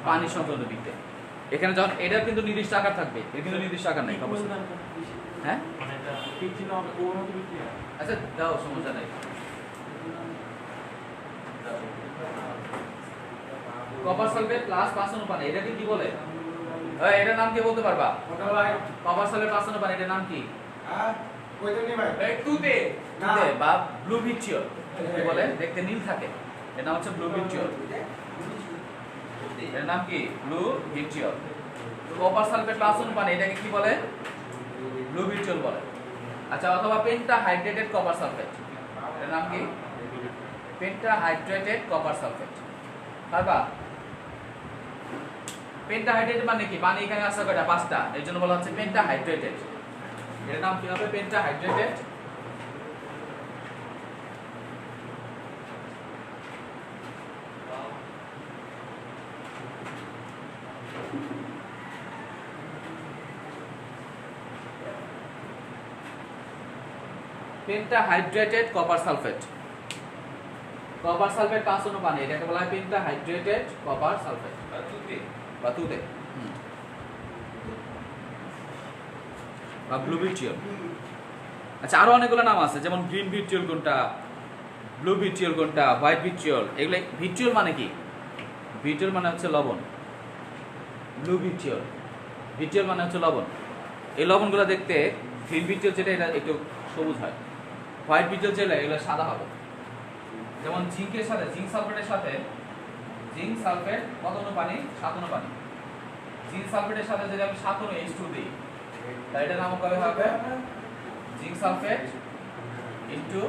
পানি সংযোজন বিক্রিয়া। এখানে যখন এটার কিন্তু নির্দিষ্ট আকার থাকবে, এর কিন্তু নির্দিষ্ট আকার নাই। হ্যাঁ, আচ্ছা দাও, সমস্যা নাই। কপার সালফেট প্লাস 5 অনু পানি, এটাকে কি বলে? এটার নাম কি বলতে পারবা? কপার সালফেট 5 অনু পানি, এটার নাম কি? তুতে বা ব্লু ভিট্রিয়ল। কি বলে? দেখতে নীল থাকে, এর নাম হচ্ছে ব্লু ভিট্রিয়ল। এর নাম কি? Blue vitriol. কপার সালফেট 5 অনু পানি, এটাকে কি বলে? ব্লু ভিট্রিয়ল বলে। আচ্ছা, অথবা পেন্টাহাইড্রেটেড কপার সালফেট, এর নাম কি? পেন্টাহাইড্রেটেড কপার সালফেট। পারবা? পেন্টাহাইড্রেটেড মানে কি? পানি এখানে আছে কয়টা? 5টা, এর জন্য বলা হচ্ছে পেন্টাহাইড্রেটেড। এর নাম কি হবে? পেন্টাহাইড্রেটেড। পেন্টাহাইড্রেটেড কপার সালফেট। কপার সালফেট 5 অনু পানি, এটাকে বলা হয় পেন্টাহাইড্রেটেড কপার সালফেট বা তুতে বা ব্লু ভিট্রিয়ল। আচ্ছা, আরো অনেকগুলো নাম আছে, যেমন গ্রিন ভিট্রিয়ল কোনটা, ব্লু ভিট্রিয়ল কোনটা, হোয়াইট ভিট্রিয়ল। এগুলো ভিট্রিয়ল মানে কি? ভিট্রিয়ল মানে হচ্ছে লবণ। ব্লু ভিট্রিয়ল, ভিট্রিয়ল মানে হচ্ছে লবণ। এই লবণগুলো দেখতে গ্রিন ভিট্রিয়ল যেটা, এটা একটু সবুজ হয়। হোয়াইট ভিট্রিয়ল যেটা, এগুলো সাদা হবে। যেমন জিঙ্কের সাথে, জিঙ্ক সালফেটের সাথে, জিঙ্ক সালফেট কত অনু পানি? 7 অনু পানি। জিঙ্ক সালফেটের সাথে যদি আমি 7 অনু H2 দিই, তাহলে এটার নাম কবে হবে? জিঙ্ক সালফেট ইনটু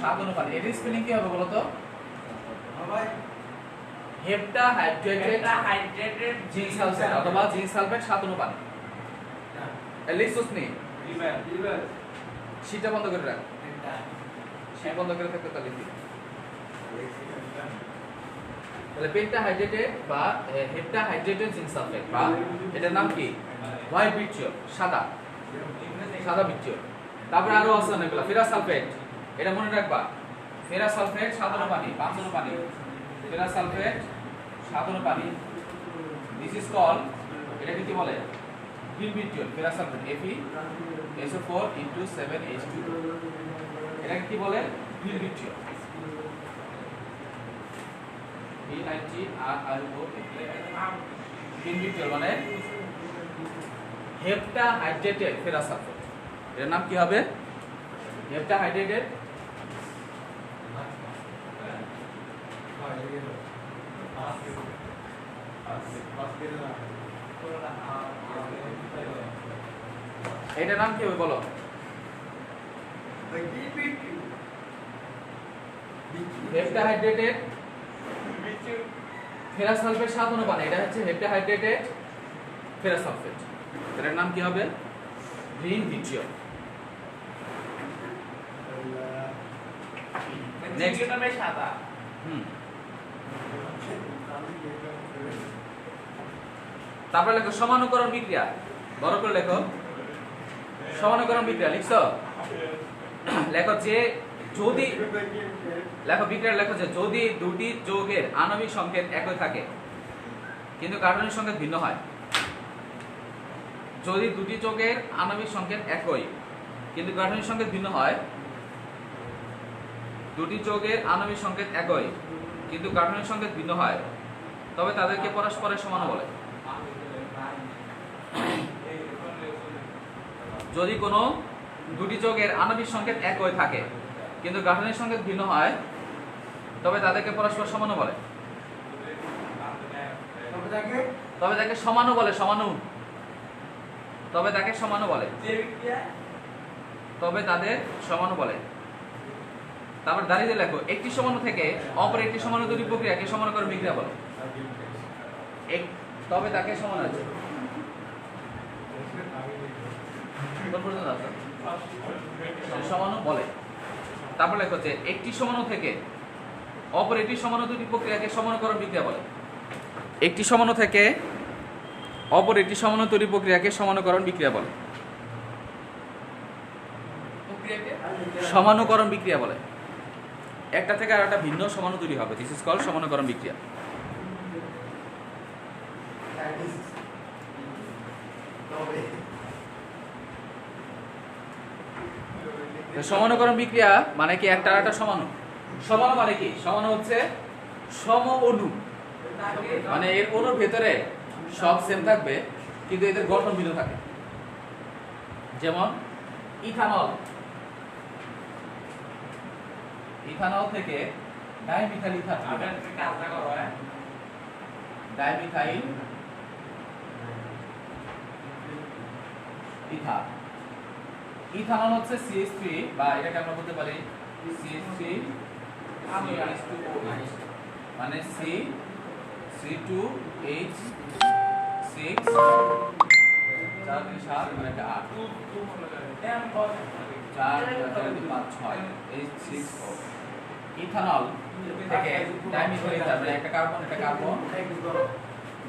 7 অনু পানি। এর স্পেলিং কি হবে বলো তো? হেপ্টাহাইড্রেটেড জিঙ্ক সালফেট অথবা জিঙ্ক সালফেট 7 অনু পানি। লিখছস নি? শীটটা বন্ধ করে রাখ, শীট বন্ধ করে থাকতে তাহলে লিখি। তাহলে পেন্টাহাইড্রেটেড বা হেপ্টাহাইড্রেটেড জিঙ্ক সালফেট, বা এটার নাম কি? হোয়াইট ভিট্রিয়ল, সাদা সাদা ভিট্রিয়ল। তারপরে আরো আছে অনেকগুলো। ফেরাস সালফেট, এটা মনে রাখবা। ফেরাস সালফেট 7 অনু পানি, 5 অনু পানি। ফেরাস সালফেট 7 অনু পানি। দিস ইজ কল, এটাকে কি বলে? Green vitriol. Ferrous sulphate FeSO4 into 7H2, এটাকে কি বলে? Green vitriol. গ্রিন ভিট্রিয়ল মানে হেপ্টাহাইড্রেটেড ফেরাস সালফেট। এর নাম কি হবে? হেপ্টাহাইড্রেটেড এটার নাম কি হবে বলো? হেপ্টাহাইড্রেটেড ফেরাস সালফেট 7 অনু পানি, এটা হচ্ছে হেপ্টাহাইড্রেটেড ফেরাস সালফেট। এটার নাম কি হবে? Green vitriol. নেক্সট নামে সাদা। তারপরে লেখো সমানুকরণ বিক্রিয়া। বড় করে লেখো সমানুকরণ বিক্রিয়া। লিখছো? লেখো যে যদি, লেখো বিক্রিয়া, লেখো যে যদি দুটি যৌগের আণবিক সংকেত একই থাকে কিন্তু গাঠনিক সংকেত ভিন্ন হয়। যদি দুটি যৌগের আণবিক সংকেত একই কিন্তু গাঠনিক সংকেত ভিন্ন হয়, দুটি যৌগের আণবিক সংকেত একই কিন্তু গাঠনিক সংকেত ভিন্ন হয়, তবে তাদেরকে পরস্পরের সমান বলে। যদি কোনো দুটি যৌগের আণবিক সংকেত একই থাকে কিন্তু গাঠনিক সংকেত ভিন্ন হয়, তবে তাদেরকে পরস্পর সমানু বলে। তবে তাকে সমানু বলে, সমানু। তবে তাকে সমানু বলে, তবে তাদের সমানু বলে। তারপর দাঁড়িয়ে লেখো একটি সমাণু থেকে অপর একটি সমাণু তৈরি প্রক্রিয়াকে সমানুকরণ বিক্রিয়া বলে। তবে তাকে সমান আছে। কোন পর্যন্ত আছে? সমাণু বলে। তারপর লেখা হচ্ছে একটি সমাণু থেকে অপর একটি সমাণু দুটি প্রক্রিয়াকে সমানুকরণ বিক্রিয়া বলে। একটি সমাণু থেকে অপর একটি সমাণু তৈরি প্রক্রিয়াকে সমানুকরণ বিক্রিয়া বলে। সমানুকরণ বিক্রিয়া বলে। একটা থেকে আর একটা ভিন্ন সমাণু তৈরি হবে, দিস ইজ কল্ড সমানুকরণ বিক্রিয়া। সমানুকরণ বিক্রিয়া মানে কি একটা আর একটা সমাণু। সমাণু মানে কি? সমাণু হচ্ছে সম অণু, মানে এর অণুর ভেতরে সব সেম থাকবে কিন্তু এদের গঠন ভিন্ন থাকে। যেমন ইথানল, ইথানল থেকে dimethyl ether, dimethyl ether. Ethanol হচ্ছে CH3 বা এটাকে আমরা বলতে পারি CH3 মানে C2H6 4 3 7 মানে একটা 8 4 5 6 H6 ইথানল থেকে ডাইমিথাইল ইথার, মানে একটা কার্বন এটা কার্বন,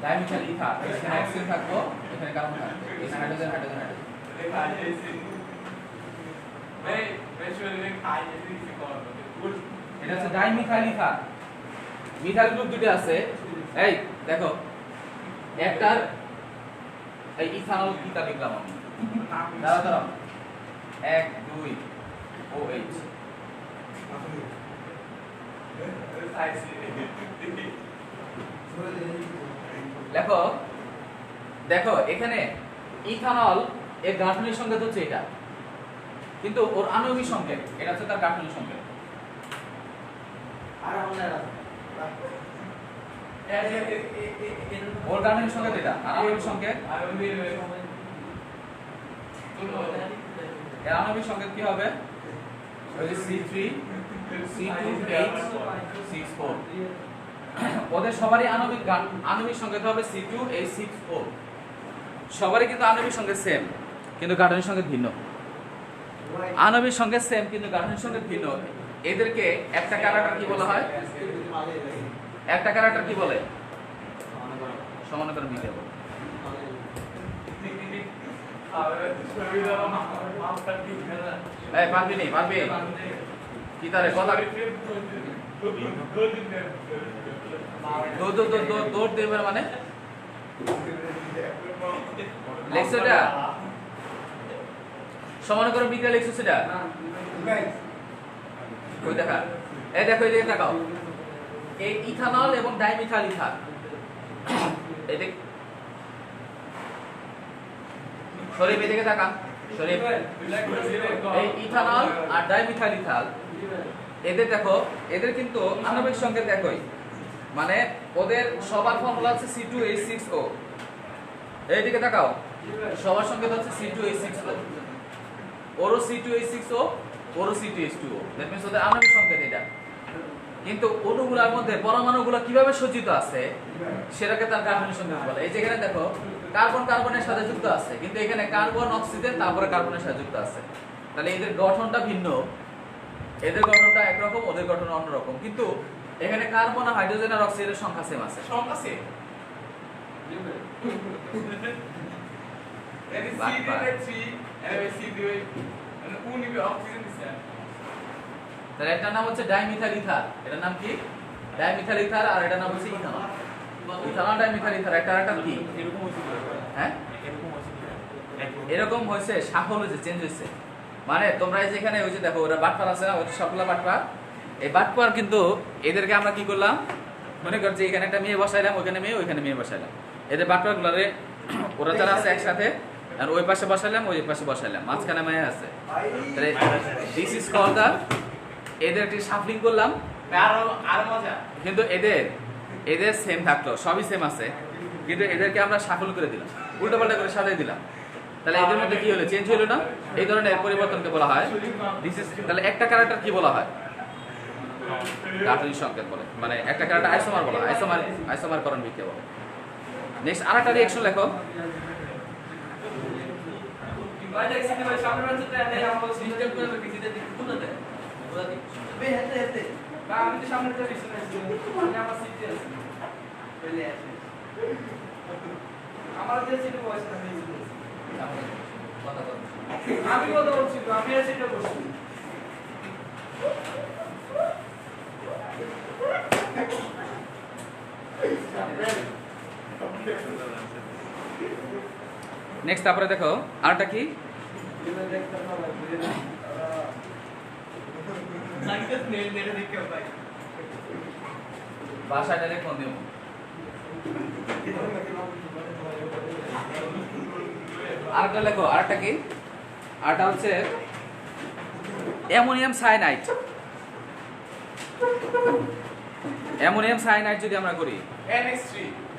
ডাইমিথাইল ইথার, এখানে অক্সিজেন থাকবে, এখানে কার্বন থাকবে, এখানে হাইড্রোজেন হাইড্রোজেন হাইড্রোজেন। এটা হচ্ছে ডাইমিথাইল ইথার। মিথাইল গ্রুপ দুটো আছে, এই দেখো একটার এই ইথানল কিটা লিখলাম আমি, দাঁড়াও 1 2 OH। লেখো দেখো এখানে ইথানল এর গাঠনিক সংকেত হচ্ছে এটা, কিন্তু ওর আণবিক সংকেত এটা হচ্ছে তার গাঠনিক সংকেত। ওর গাঠনিক সংকেত এটা, আর আণবিক সংকেত এর আণবিক সংকেত কি হবে? ওই যে C3C2H64। ওদের সবারই আণবিক সংকেত হবে C2H64। সবারই কিন্তু আণবিক সংকেত সেম কিন্তু গাঠনিক সংকেত ভিন্ন। আণবিক সংকেত সেম কিন্তু গাঠনিক সংকেত ভিন্ন। এদেরকে একটা ক্যারেক্টার কি বলা হয়? একটা ক্যারেক্টার কি বলে? সমানুকরণ বিক্রিয়া বলে। এই পারবি নি পারবি কি তারে কথা দৌড় দেবে মানে লেখছো এটা সমানুকরণ বিক্রিয়া লেখছো সেটা ওই দেখা। এই দেখো এই দিকে তাকাও, এই ইথানল এবং ডাইমিথাইল ইথার, এই দেখ শরীফ এদিকে তাকা, শরীফ এই ইথানল আর ডাইমিথাইল ইথার এদের দেখো এদের কিন্তু আণবিক সংকেত একই, মানে ওদের সবার ফর্মুলা হচ্ছে C2H6O। এইদিকে তাকাও সবার সংকেত হচ্ছে C2H6O, ওরও C2H6O ওরও C2H2O, দ্যাট মিন্স ওদের আণবিক সংকেত এটা। কিন্তু অণুগুলোর মধ্যে পরমাণুগুলো কিভাবে সজ্জিত আছে সেটাকে তার গাঠনিক সংকেত বলে। এই যেখানে দেখো কার্বন কার্বনের সাথে যুক্ত আছে, কিন্তু এখানে কার্বন অক্সিজেন তারপরে কার্বনের সাথে যুক্ত আছে, তাহলে এদের গঠনটা ভিন্ন। এদের গঠনটা একরকম ওদের গঠন অন্যরকম, কিন্তু এখানে কার্বন আর হাইড্রোজেন আর অক্সিজেনের সংখ্যা সেম আছে। সংখ্যা সেম। তাহলে এটার নাম হচ্ছে ডাইমিথাইল ইথার, এটার নাম কি? ডাইমিথাইল ইথার, আর এটার নাম হচ্ছে ইথানল। ইথানল ডাইমিথাইল ইথার একটা আরেকটা কি এরকম হইছে? হ্যাঁ এরকম হইছে, সাফল হইছে, চেঞ্জ হইছে। মানে তোমরা যেখানে ওই যে দেখো ওরা বাটপার আছে না, ওই সবগুলা বাটপার, এই বাটপার কিন্তু এদেরকে আমরা কি করলাম, মনে কর যে এখানে একটা মেয়ে বসাইলাম, ওইখানে মেয়ে, ওইখানে মেয়ে বসাইলাম। এদের বাটপার গুলারে ওরা যারা আছে একসাথে, আর ওই পাশে বসাইলাম, ওই পাশে বসাইলাম, মাঝখানে মেয়ে আছে, তাহলে দিস ইজ কল্ড দা, এদের একটি শাফলিং করলাম। আরো মজা, কিন্তু এদের সেম থাকলো, সবই সেম আছে, কিন্তু এদেরকে আমরা শাফল করে দিলাম, উল্টো পাল্টা করে সাজাই দিলাম, তাহলে এদের মধ্যে কি হলো? চেঞ্জ হলো না? এই ধরনের পরিবর্তনকে বলা হয় দিস ইজ। তাহলে একটা ক্যারেক্টার কি বলা হয়? গাঠনিক সংকেত বলে, মানে একটা ক্যারেক্টার আইসোমার বলা হয়, আইসোমারকরণ বিক্রিয়া বলে। নেক্সট আরেকটা রিঅ্যাকশন লেখো, ভাই দেখছি ভাই সামনে রাস্তাতে এনে আমার সিস্টেম করে কিছু দিতে কোথা দেয় ওরা দি বে হেতে হেতে বা আমি তো সামনে তো রিসন আছে আমি আমার সিটে আছি পেলে আছে আমার যে সিটে বসে আমি কথা কথা আমি কথা বলছি তো আমি এই সিটে বসছি নেক্সট তারপরে দেখো আরটা কি ভাষাটা কোন দেব আরটা লেখো আরটা কি আরটা হচ্ছে অ্যামোনিয়াম সায়ানাইড অ্যামোনিয়াম সায়ানাইড যদি আমরা করি NH3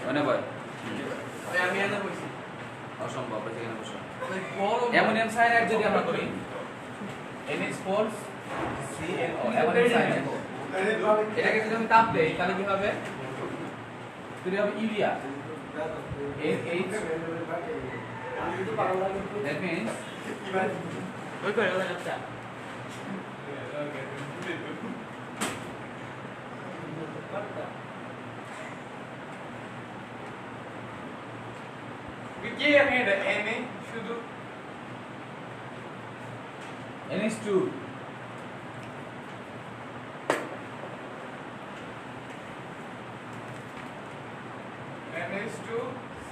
মানে ভাই ওই আমি এনে বসি অসম্ভব এখানে বসো ওই বড় অ্যামোনিয়াম সায়ানাইড যদি আমরা করি NH4 CnO অ্যামোনিয়াম সায়ানাইড এটাকে যদি আমি তাপ দেই তাহলে কি হবে তৈরি হবে ইউরিয়া NH that means ওই করে ওটা আচ্ছা কি আমি এটা এনে শুধু NH2 NH2 C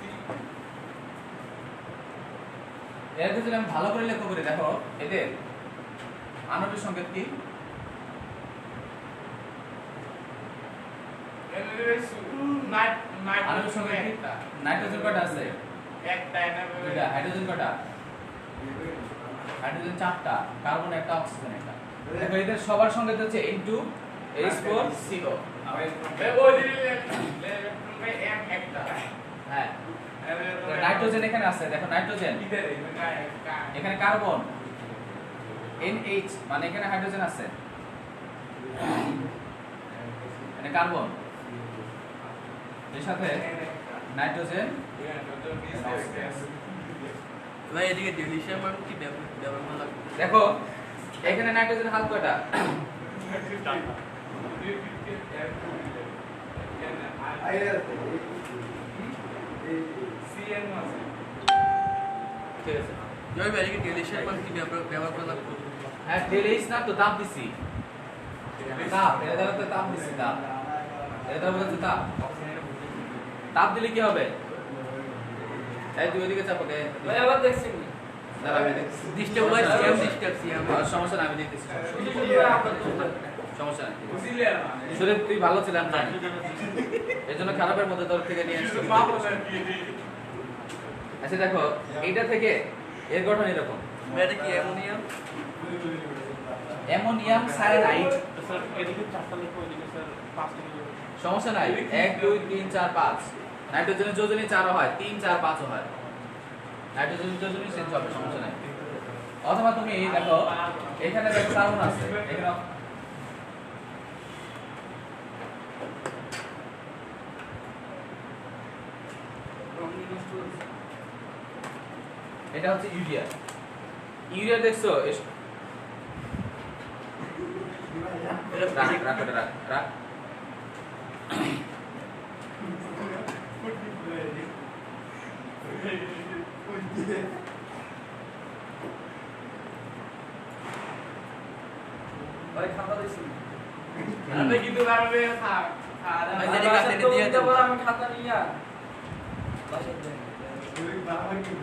এর যদি আমি ভালো করে লেখা করি দেখো এদের আণবিক সংকেত কি আণবিক সংকেত কি নাইট্রোজেন কয়টা আছে একটা এনে দুইটা হাইড্রোজেন কয়টা হাইড্রোজেন চারটা কার্বন একটা অক্সিজেন একটা দেখো এদের সবার সংকেত হচ্ছে N2H4CO ওই দিলে M একটা হ্যাঁ নাইট্রোজেন এখানে আছে দেখো নাইট্রোজেন এখানে কার্বন NH মানে এখানে হাইড্রোজেন আছে এখানে কার্বন এর সাথে নাইট্রোজেন ভাই এদিকে ডিলিশন মান কি ব্যবহার করা লাগবে দেখো এখানে নাইট্রোজেন হাল কয়টা ঠিক আছে জয় ভাই এদিকে ডিলিশন মান কি ব্যবহার করা লাগবে হ্যাঁ ঢেলেইস না তো তাপ দিছি তাপ এটা দ্বারা তো তাপ দিছি তাপ এটা দ্বারা বলতে তাপ তাপ দিলে কি হবে এই তুই ওইদিকে চাপ ওকে ভাই আবার দেখছেন দাঁড়া আমি দেখছি ডিস্টার্ব হয় সিএম ডিস্টার্ব সিএম সমস্যা না আমি দেখতেছি সমস্যা নাই বুঝিলে সুরে তুই ভালো ছিল আমি জানি এই জন্য খারাপের মধ্যে তোর থেকে নিয়ে আসছি আচ্ছা দেখো এইটা থেকে এর গঠন এরকম এটা কি অ্যামোনিয়াম অ্যামোনিয়াম সায়ানাইড স্যার এদিকে চারটা লিখো ওইদিকে স্যার পাঁচটা লিখো সমস্যা নাই 1 2 3 4 5 নাইট্রোজেনের যোজনী 4 হয় 3 4 5 হয় নাইট্রোজেনের যোজনী চেঞ্জ হবে সমস্যা নাই অথবা তুমি দেখো এখানে দেখো কার্বন আছে এখানে এটা হচ্ছে ইউরিয়া ইউরিয়া দেখছো রাখ রাখ ওটা রাখ রাখ ভাই খাতা দিছি আমি কিন্তু পারবে থাক ভাই যদি কাছে দিয়ে দিতে বল আমি খাতা নিয়া বাসা দেন তুই বাবা কি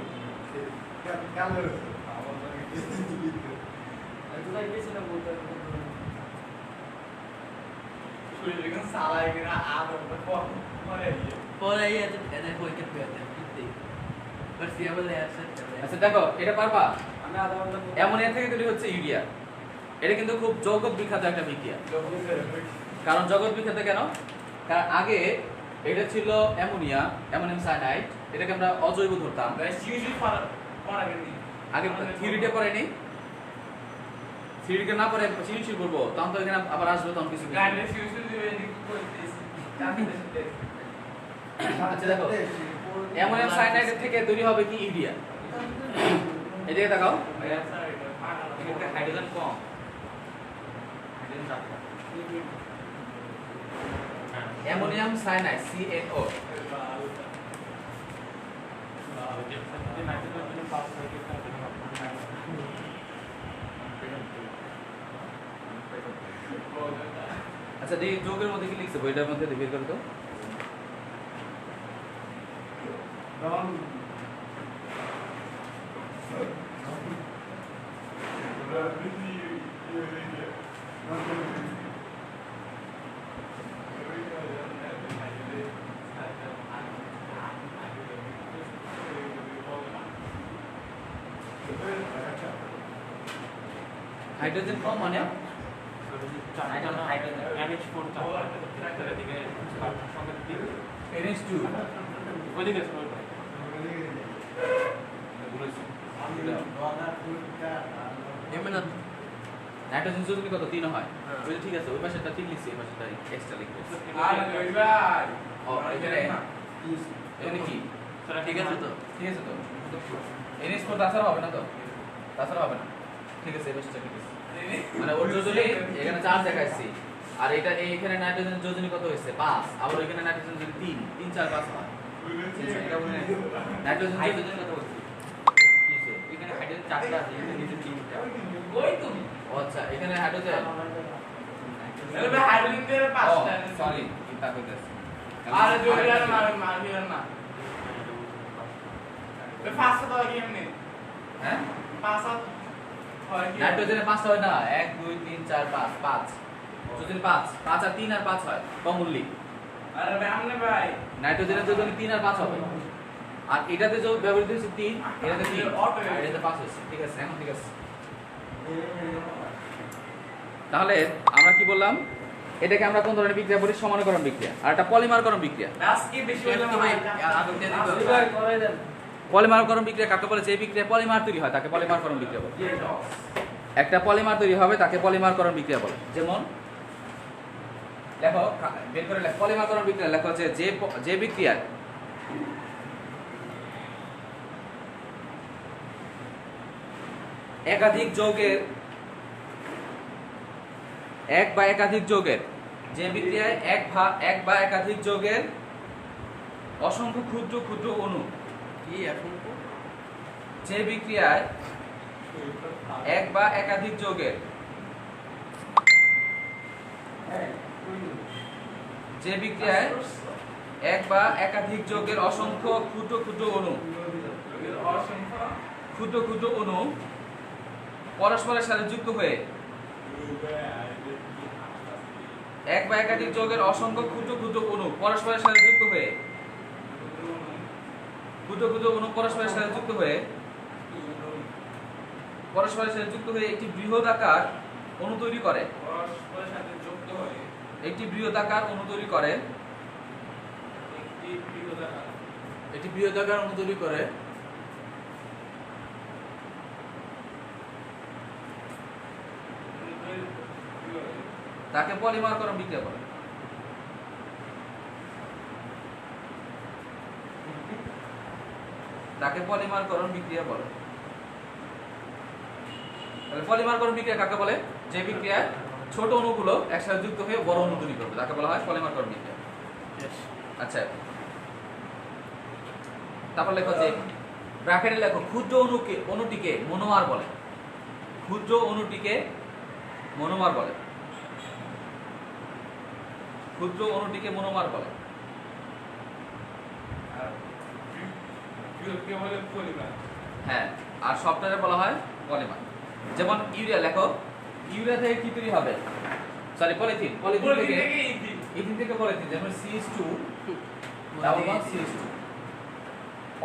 কালো তোরা কিছু না বলতে শুনে সালাই কিনা আদর পরে পরে এদের কইতে পেতে কিতে বাস ইয়াবল আছে আচ্ছা দেখো এটা পারবা আমি আধা ঘন্টা অ্যামোনিয়া থেকে তৈরি হচ্ছে ইউরিয়া এটা কিন্তু খুব জগৎ বিখ্যাত একটা বিক্রিয়া কারণ জগৎ বিখ্যাত কেন কারণ আগে এটা ছিল অ্যামোনিয়া অ্যামোনিয়াম সায়ানাইড এটাকে আমরা অজৈব ধরতাম সিউসি পড়া গেলি আগে থিওরিটা পড়েনি থিওরিটা না পড়ে সিউসি করবো তখন তো এখানে আবার আসবে তখন কিছু গাইলে সিউসি দিয়ে দিক করতেছি আচ্ছা দেখো অ্যামোনিয়াম সায়ানাইড থেকে তৈরি হবে কি ইউরিয়া এদিকে তাকাও, ভাইয়া স্যার এটা ফাঁকা না। এক্ষেত্রে হাইড্রোজেন কম, হাইড্রোজেন চারটা। অ্যামোনিয়াম সায়ানাইড CNO, আচ্ছা এই যোগের মধ্যে কি লিখছে বইটার মধ্যে বের করো তো। হাইড্রোজেন কম মানে NH2 নাইট্রোজেন যদি কত 3 হয়, ওই ঠিক আছে, ওই পাশেটা ঠিক লিখছি, এই পাশেটা এক্সট্রা লিখছি। আর ওই ভাই ও এখানে এখানে কি ঠিক আছে তো, ঠিক আছে তো, NH4 তাছাড়া হবে না তো, তাছাড়া হবে না, ঠিক আছে, এই পাশেটা ঠিক আছে। মানে ওর যোজনী এখানে 4 দেখাইছি, আর এটা এইখানে নাইট্রোজেন যোজনী কত হইছে 5, আবার এখানে নাইট্রোজেন যোজনী 3 3 4 5 হয়। এটা বলে নাইট্রোজেন যোজনী কত হচ্ছে কি হইছে, এখানে হাইড্রোজেন 4টা আছে, এখানে নিচে 3টা। ওই তুমি ও আচ্ছা, এখানে হাইড্রোজেন আরে ভাই হাইড্রোজেন এর পাঁচটা সরি চিন্তা করতেছি। আরে জোরে আর মারবির না বে পাঁচটা তো কি এমনি হ্যাঁ পাঁচটা হয় কি নাইট্রোজেনে 5টা হয় না, 1 2 3 4 5 5 যোজনী 5 5 আর 3 আর 5 হয় কমনলি। আরে ভাই আমনে ভাই নাইট্রোজেনের যোজনী 3 আর 5 হবে, আর এটাতে যে ব্যবহৃত হচ্ছে 3, এটাতে 3 আর এটাতে 5 হচ্ছে, ঠিক আছে, এখন ঠিক আছে। তাহলে আমরা কি বললাম, এটাকে আমরা কোন ধরনের বিক্রিয়া বলি, সমানুকরণ বিক্রিয়া, আর এটা পলিমারকরণ বিক্রিয়া। আজকে বেশি হইলো না ভাই ভাই করে দেন। পলিমারকরণ বিক্রিয়া কাকে বলে, যে বিক্রিয়া পলিমার তৈরি হয় তাকে পলিমারকরণ বিক্রিয়া বলে। একটা পলিমার তৈরি হবে তাকে পলিমারকরণ বিক্রিয়া বলে। যেমন লেখো, বের করে লেখো পলিমারকরণ বিক্রিয়া, লেখো যে যে বিক্রিয়ায় একাধিক যৌগের এক বা একাধিক যৌগের, যে বিক্রিয়ায় এক বা একাধিক যৌগের অসংখ্য ক্ষুদ্র ক্ষুদ্র অণু, কি এখন যে বিক্রিয়ায় এক বা একাধিক যৌগের, যে বিক্রিয়ায় এক বা একাধিক যৌগের অসংখ্য ক্ষুদ্র ক্ষুদ্র অণু, ক্ষুদ্র ক্ষুদ্র অণু পরস্পরের সাথে যুক্ত হয়ে, এক বা একাধিক যৌগের অসংখ্য ক্ষুদ্র ক্ষুদ্র অণু পরস্পরের সাথে যুক্ত হয়ে, ক্ষুদ্র ক্ষুদ্র অণু পরস্পরের সাথে যুক্ত হয়ে, পরস্পরের সাথে যুক্ত হয়ে একটি বৃহদাকার অণু তৈরি করে, পরস্পরের সাথে যুক্ত হয়ে একটি বৃহদাকার অণু তৈরি করে, একটি বৃহদাকার অণু তৈরি করে, তাকে পলিমারকরণ বিক্রিয়া বলে। তাকে পলিমারকরণ বিক্রিয়া বলে। তাহলে পলিমারকরণ বিক্রিয়া কাকে বলে, যে বিক্রিয়া ছোট অণুগুলো একসাথে যুক্ত হয়ে বড় অণু তৈরি করবে, তাকে বলা হয় পলিমারকরণ বিক্রিয়া। আচ্ছা, তারপর লেখো যে ব্র্যাকেটে লেখো ক্ষুদ্র অণুটিকে মনোমার বলে, ক্ষুদ্র অণুটিকে মনোমার বলে, ক্ষুদ্র অণুটিকে মনোমার বলে। হ্যাঁ, আর সফটওয়্যারে বলা হয় পলিমার। যেমন ইউরিয়া লেখো, ইউরিয়া থেকে কি তৈরি হবে, সরি পলিথিন, পলিথিন থেকে ইথিন থেকে পলিথিন, যেমন CH2 ডাবল বন্ড CH2,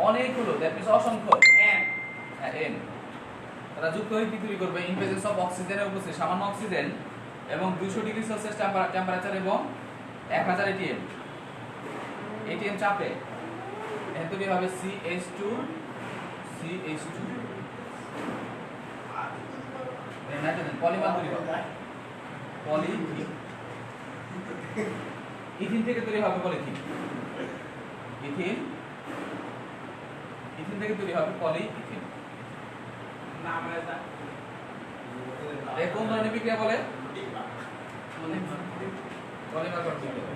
অনেকগুলো, দ্যাট মিন্স অসংখ্য N, তারা যুক্ত হয়ে কি তৈরি করবে, ইন প্রেজেন্স অফ অক্সিজেনের উপস্থিতি, সামান্য অক্সিজেন এবং 200 ডিগ্রি সেলসিয়াস টেম্পারেচার এবং 1000 ATM চাপে এখানে তৈরি হবে CH2 নাইট্রোজেন পলিমার তৈরি হবে, পলিথিন। ইথিন থেকে তৈরি হবে পলিথিন, ইথিন থেকে তৈরি হবে পলিইথিন। এই কোন ধরনের বিক্রিয়া বলে? পলিমারকরণ বিক্রিয়া।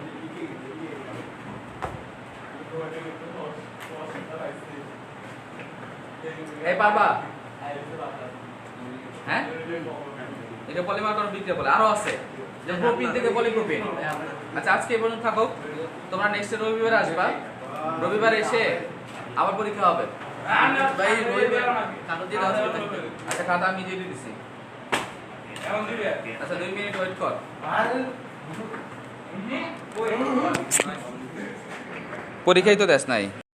এই পারবা? হ্যাঁ, এটা পলিমারকরণ বিক্রিয়া বলে। আরো আছে, যেমন প্রোপিন থেকে পলিপ্রোপিন। আচ্ছা, আজকে এই পর্যন্ত থাকো। তোমরা নেক্সট রবিবারে আসবা। রবিবারে এসে আবার পরীক্ষা হবে। ভাই রবিবার খাতা দিয়ে দাও। আচ্ছা, খাতা আমি দিয়ে দিতেছি। আচ্ছা, 2 মিনিট ওয়েট কর। পরীক্ষাই তো দেশ নাই।